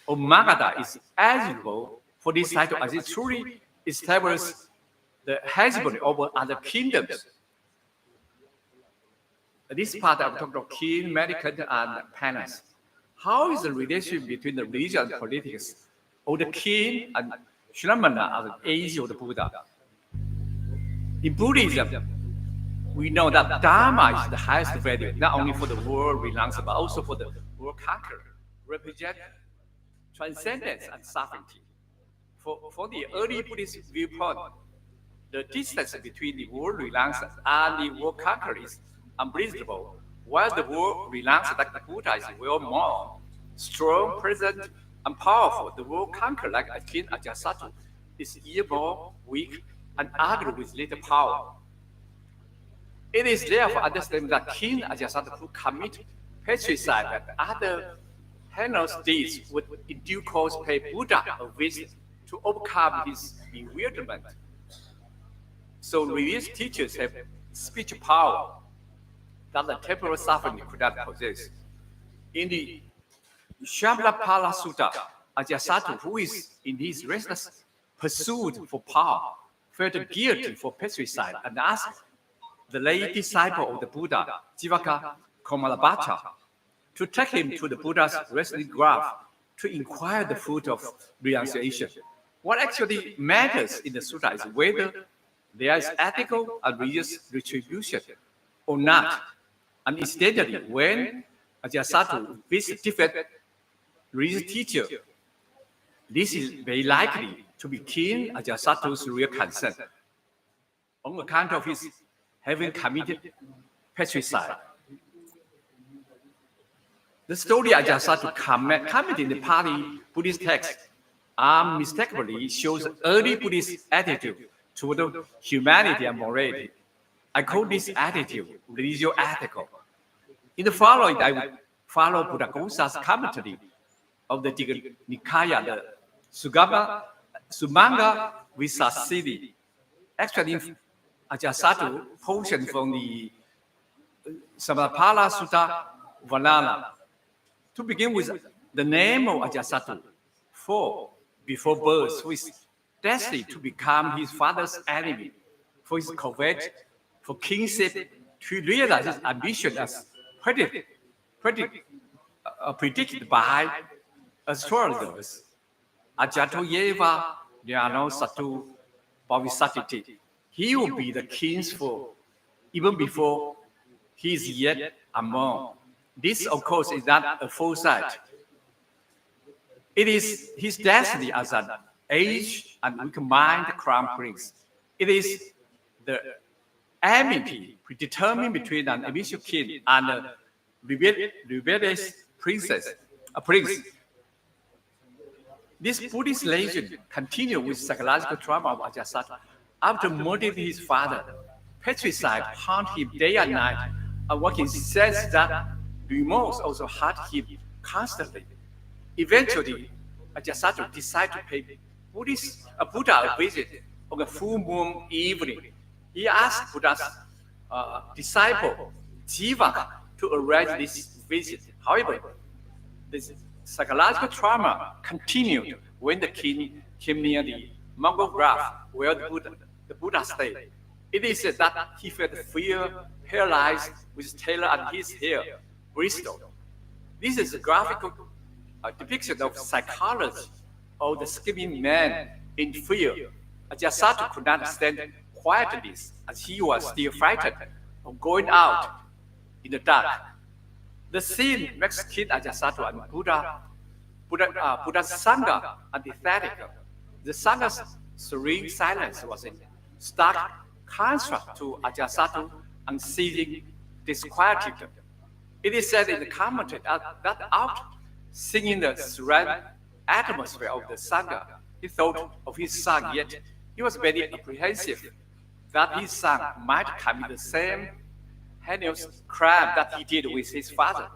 of Magadh is eligible for this title, as it truly establishes the hegemony over other kingdoms. This part I will talk about king, mendicant, and penance. How is the relationship between the religion and politics of the king and Shramana at the age of the Buddha? In Buddhism, we know that Dharma is the highest value, not only for the world renouncer, but also for the world conqueror, represent transcendence and sovereignty. For the early Buddhist viewpoint, the distance between the world renouncer and the world conqueror is unbridgeable, while the world renouncer like the Buddha is well more strong, present, and powerful. The world conqueror like King Ajatasattu is evil, weak, and armed with little power. It is therefore understandable that King Ajatasattu could commit patricide and other heinous deeds would in due course pay Buddha a visit to overcome his bewilderment. So religious teachers have speech power. that the temporal suffering could not possess. In the Shamlapala Sutta, Ajatasattu, who is in his restless pursuit for power, felt guilty for patricide and asked the lay disciple of the Buddha, Jivaka Komalabhatta, to take him to the Buddha's resting graph to inquire the fruit of renunciation. What actually matters in the sutta is whether there is ethical and religious retribution or not. And incidentally, when Ajatasattu visits different religious teachers, this is very likely to be King Ajatasattu's real concern, on account of his having committed patricide. The story Ajatasattu commented in the Pali Buddhist text unmistakably shows early Buddhist attitude toward humanity and morality. I call this attitude religio-ethical. In the following, I will follow Buddhaghosa's commentary of the Digha Nikaya, the Sumanga Visasidi. Actually, Ajatasattu portion from the Sammapala Sutta Vanana. To begin with, the name of Ajatasattu, for before birth, who is destined to become his father's enemy, for his covet, for kingship, to realize his ambition as predicted by astrologers. Ajatoyeva Nyano Satu Bhavisatiti. He will be the king's foe, even before he is yet among. This, of course, is not a foresight. It is his destiny as an aged and weak-minded crown prince. It is the enmity predetermined between an ambitious king and a rebellious prince. This Buddhist legend continues with psychological trauma of Ajatasattu. After murdering his father, patricide haunted him day and night, and what he says that remorse also haunted him constantly. Eventually, Ajatasattu decided to pay Buddha a visit on a full moon evening. He asked Buddha's disciple, Jivaka, to arrange this visit. However, this psychological trauma continued when the king came near the Mongol graph where the Buddha stayed. It is said that he felt fear, paralyzed with his tail and his hair bristled. This is a graphical depiction of psychology of the scheming man in fear. Ajatasattu could not stand quietly as he was still frightened of going out in the dark. The scene makes King Ajatasattu and Buddha's Sangha antithetical. The Sangha's serene silence was in stark contrast to Ajatasattu's unceasing disquietude. It is said in the commentary that out singing the serene atmosphere of the Sangha, he thought of his son, yet he was very apprehensive that his son might commit the same heinous crime that he did with his father.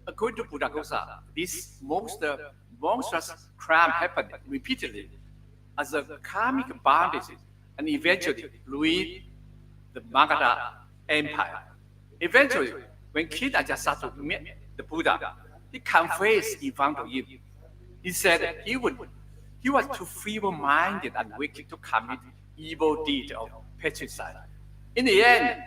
According to Buddhaghosa, this monstrous crime happened repeatedly as a karmic bondage and eventually ruined the Magadh Empire. Eventually, when King Ajatasattu met the Buddha, he confessed in front of him. He said he was too feeble-minded and wicked to commit evil deed of patricide. In the end,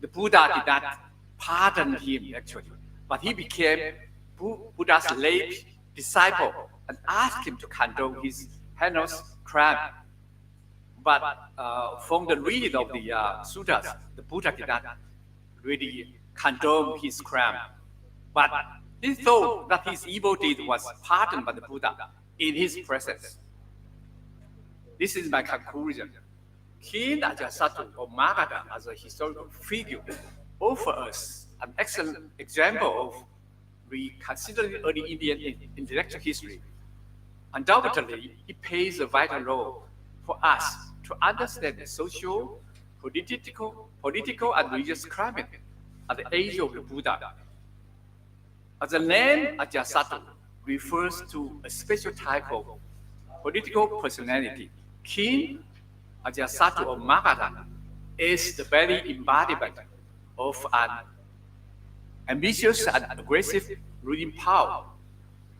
the Buddha did not pardon him actually, but he became Buddha's lay disciple and asked him to condone his heinous crime. But from the reading of the suttas, the Buddha did not really condone his crime. But he thought that his evil deed was pardoned by the Buddha in his presence. This is my conclusion. King Ajatasattu of Magadh as a historical figure offers us an excellent example of reconsidering early Indian intellectual history. Undoubtedly, it plays a vital role for us to understand the social, political, and religious climate at the age of the Buddha. As the name Ajatasattu refers to a special type of political personality, King Ajatasattu of Magadh is the very embodiment of an ambitious and aggressive ruling power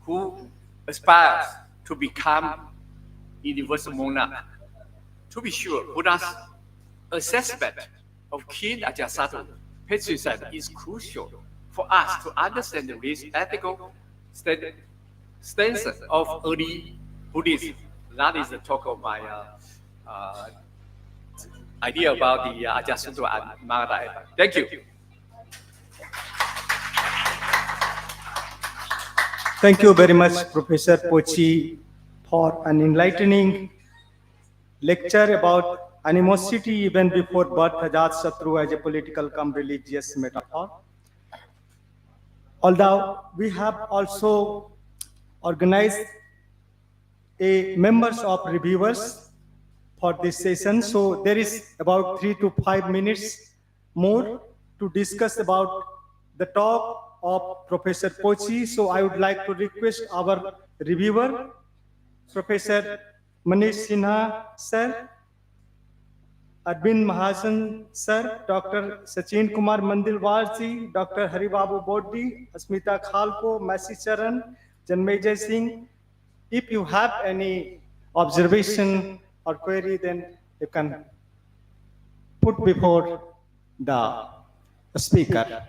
who aspires to become universal monarch. To be sure, Buddha's assessment of King Ajatasattu patricide is crucial for us to understand this ethical stance of early Buddhism. That is the talk of my idea about the Ajatasattu and Magadh. Thank you. Thank you very much, Professor Pochi, for an enlightening lecture about animosity even before birth, Ajatasattu as a political cum religious metaphor. Although we have also organized a members of reviewers for this session, so there is about 3 to 5 minutes more to discuss about the talk of Professor Pochi. So I would like to request our reviewer, Professor Manish Sinha sir, Arvind Mahajan sir, Dr. Sachin Kumar Mandilwar ji, Dr. Haribabu Bodhi, Asmita Khalko, Masi Charan, Janmejay Singh. If you have any observation or query, then you can put before the speaker.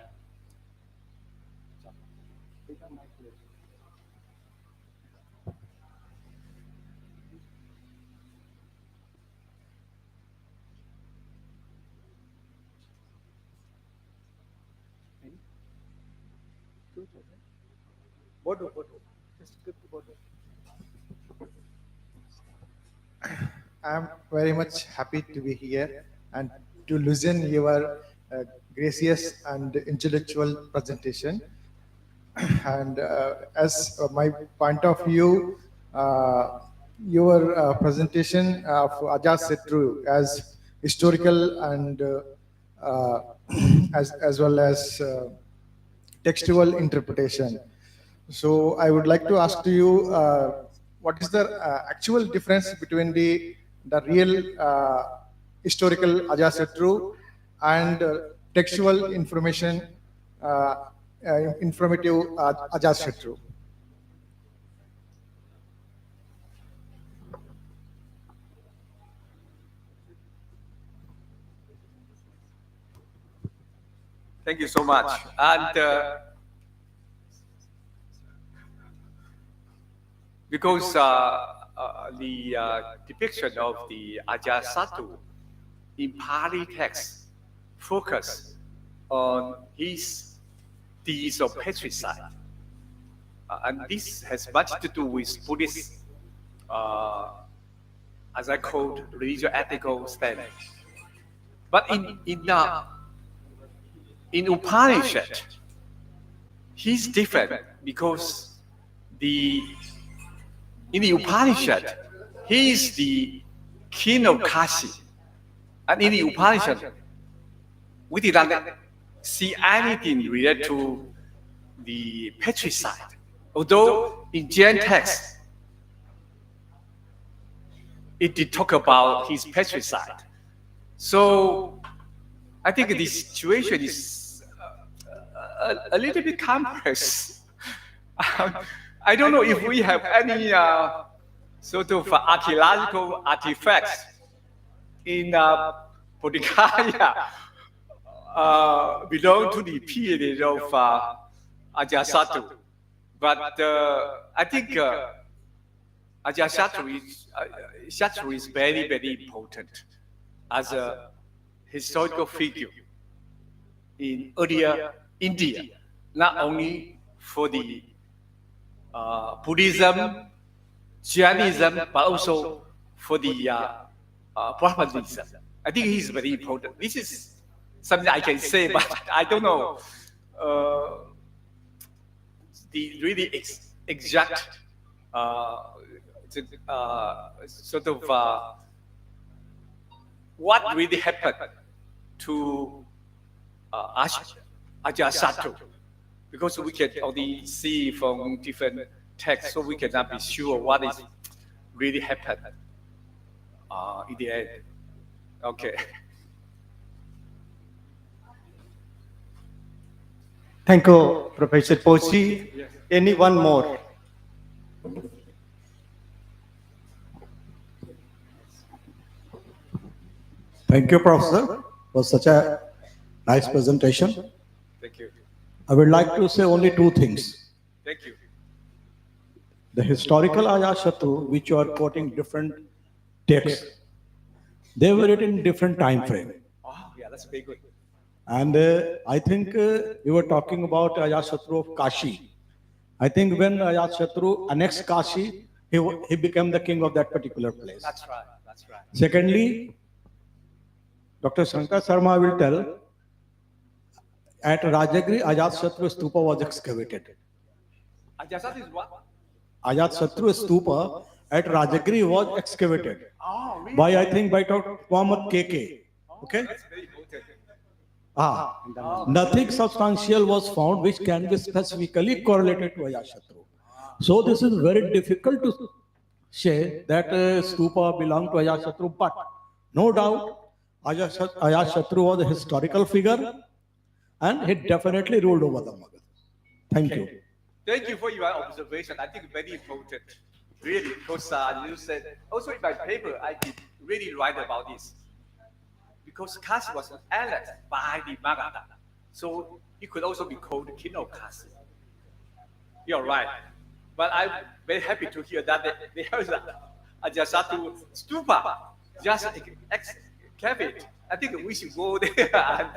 I am very much happy to be here and to listen your gracious and intellectual presentation. And as my point of view, your presentation of Ajatasattu as historical and as well as textual interpretation. So I would like to ask to you, what is the actual difference between the real historical Ajatasattu and textual information, informative Ajatasattu? Thank you so much. And because the depiction of the Ajatasattu in Pali text focus on his deeds of patricide, and this has much to do with Buddhist, as I called, religious ethical stance. But in Upanishad, he's different because in the Upanishad, he is the king of Kashi. And in the Upanishad, we did not see anything related to the patricide. Although in Jain text, it did talk about his patricide. So I think this situation is a little bit complex. I don't know if we have any sort of archaeological artifacts in Bodhgaya belong to the period of Ajatasattu. But I think Ajatasattu is very, very important as a historical figure in earlier India, not only for the Buddhism, Jainism, but also for the Brahmanism. I think he's very important. This is something I can say, but I don't know the really exact sort of what really happened to Ajatasattu, because we can only see from different texts, so we cannot be sure what is really happened in the end. Okay. Thank you, Professor Pochi. Anyone more? Thank you, Professor, for such a nice presentation. Thank you. I would like to say only two things. Thank you. The historical Ajatshatu, which you are quoting different texts, they were written in different time frame. Oh, yeah, that's very good. And I think you were talking about Ajatshatu of Kashi. I think when Ajatshatu annexed Kashi, he became the king of that particular place. That's right. That's right. Secondly, Dr. Shankar Sharma will tell, at Rajagiri, Ajatshatu Stupa was excavated. Ajasat is what? Ajatshatu Stupa at Rajagiri was excavated Oh, really? by, I think, by Dr. Muhammad KK. Okay? That's very important. Nothing substantial was found which can be specifically correlated to Ajatshatu. So this is very difficult to say that Stupa belonged to Ajatshatu, but no doubt Ajatshatu was a historical figure and he definitely ruled over the Magadh. Thank you. Thank you for your observation. I think very important, really, because you said, also in my paper, I did really write about this. Because Kashi was annexed by the Magadh, so he could also be called the king of Kashi. You're right. But I'm very happy to hear that there is a Ajasatu stupa, just excavate. I think we should go there and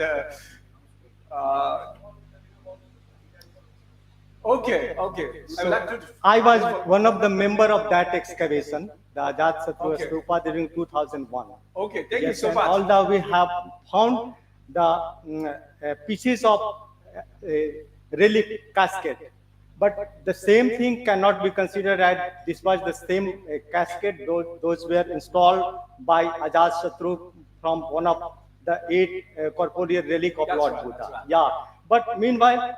okay. I was one of the member of that excavation, the Ajatshatu Stupa during 2001. Okay, thank you Yes, so and much. although we have found the pieces of relic casket, but the same thing cannot be considered as this was the same casket. Those were installed by Ajatshatu from one of the 8 corporeal relic of That's Lord right, Buddha. that's right. Yeah, but meanwhile,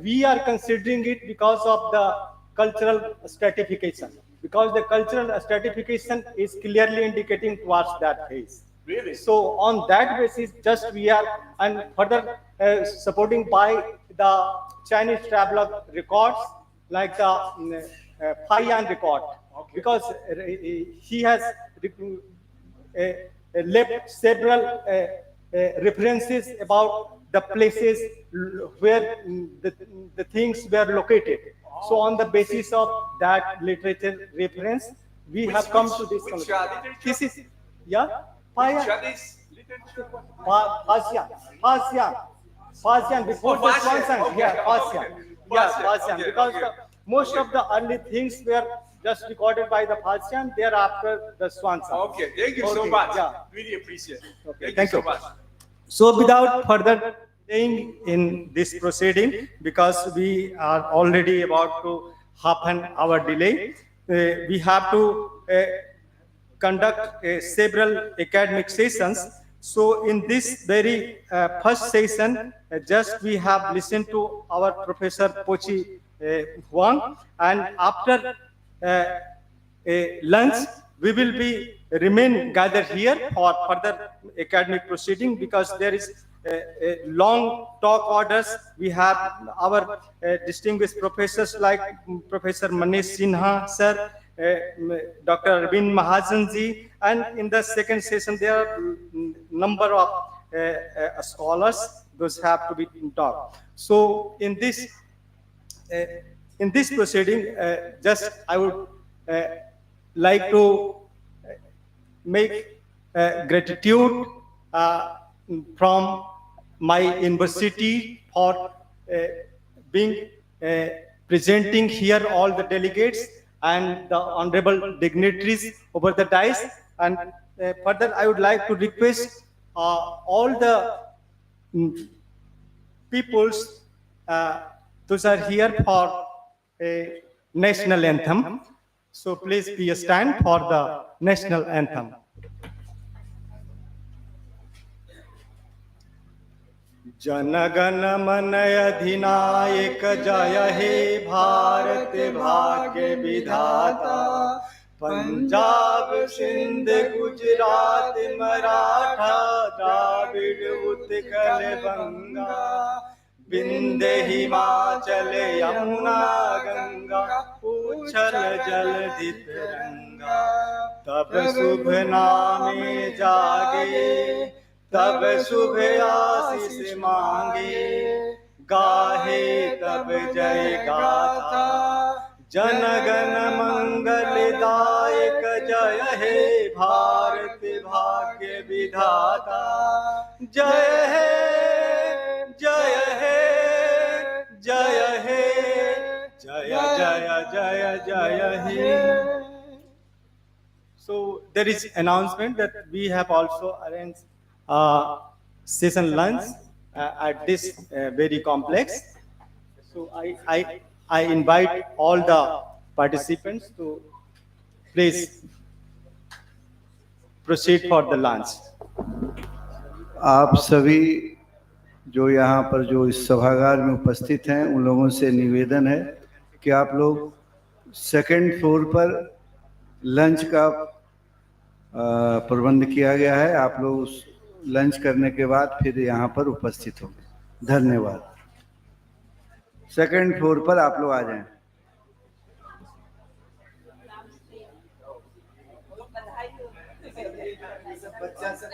we are considering it because of the cultural stratification. Because the cultural stratification is clearly indicating towards that phase. Really? So on that basis, just we are and further supporting by the Chinese traveler records like the Paiyan record, because he has left several references about the places where the things were located. So on the basis of that literature reference, we have come to this conclusion. literature? This is, yeah, Paiyan. Chinese literature? Persian before the Persian, Swanson. okay, Yeah, okay. Persian. Yeah, Persian. Okay, Because okay. most of the early things were just recorded by the Persian, thereafter the Swanson. Okay, thank you so Okay, much. yeah. Really appreciate it. Okay, Thank you thank so you. much. So without further staying in this proceeding, because we are already about to half an hour delay, we have to conduct several academic sessions. So in this very first session, just we have listened to our Professor Pochi Huang, and after lunch, we will be remain gathered here for further academic proceeding, because there is a long talk orders. We have our distinguished professors like Professor Manish Sinha sir, Dr. Arvind Mahajan ji, and in the second session there are number of scholars. Those have to be taught. So in this proceeding, just I would like to make gratitude from my university for being presenting here all the delegates and the honorable dignitaries over the dais. And further, I would like to request all the peoples those are here for a national anthem. So please be a stand for the national anthem. जनगण मन अधिनायक जय हे भारत भाग्य विधाता, पंजाब सिंध गुजरात मराठा द्राविड़ उत्कल बंगा, विंध्य हिमाचल यमुना गंगा उच्छल जलधि तिरंगा। तब शुभ नामे जागे, तब शुभ आशीष मांगे, गाहे तब जय गाथा, जन गण मंगलदायक जय हे भारत भाग्य विधाता। जय हे जय हे जय हे जय जय जय जय हे। So there is announcement that we have also arranged session lunch at this very complex. So I invite all the participants to please proceed for the lunch. आप सभी जो यहाँ पर जो इस सभागार में उपस्थित हैं उन लोगों से निवेदन है कि आप लोग सेकंड फ्लोर पर लंच का प्रबंध किया गया है। आप लोग लंच करने के बाद फिर यहाँ पर उपस्थित होंगे। धन्यवाद। सेकंड फ्लोर पर आप लोग आ जाएं। बच्चा से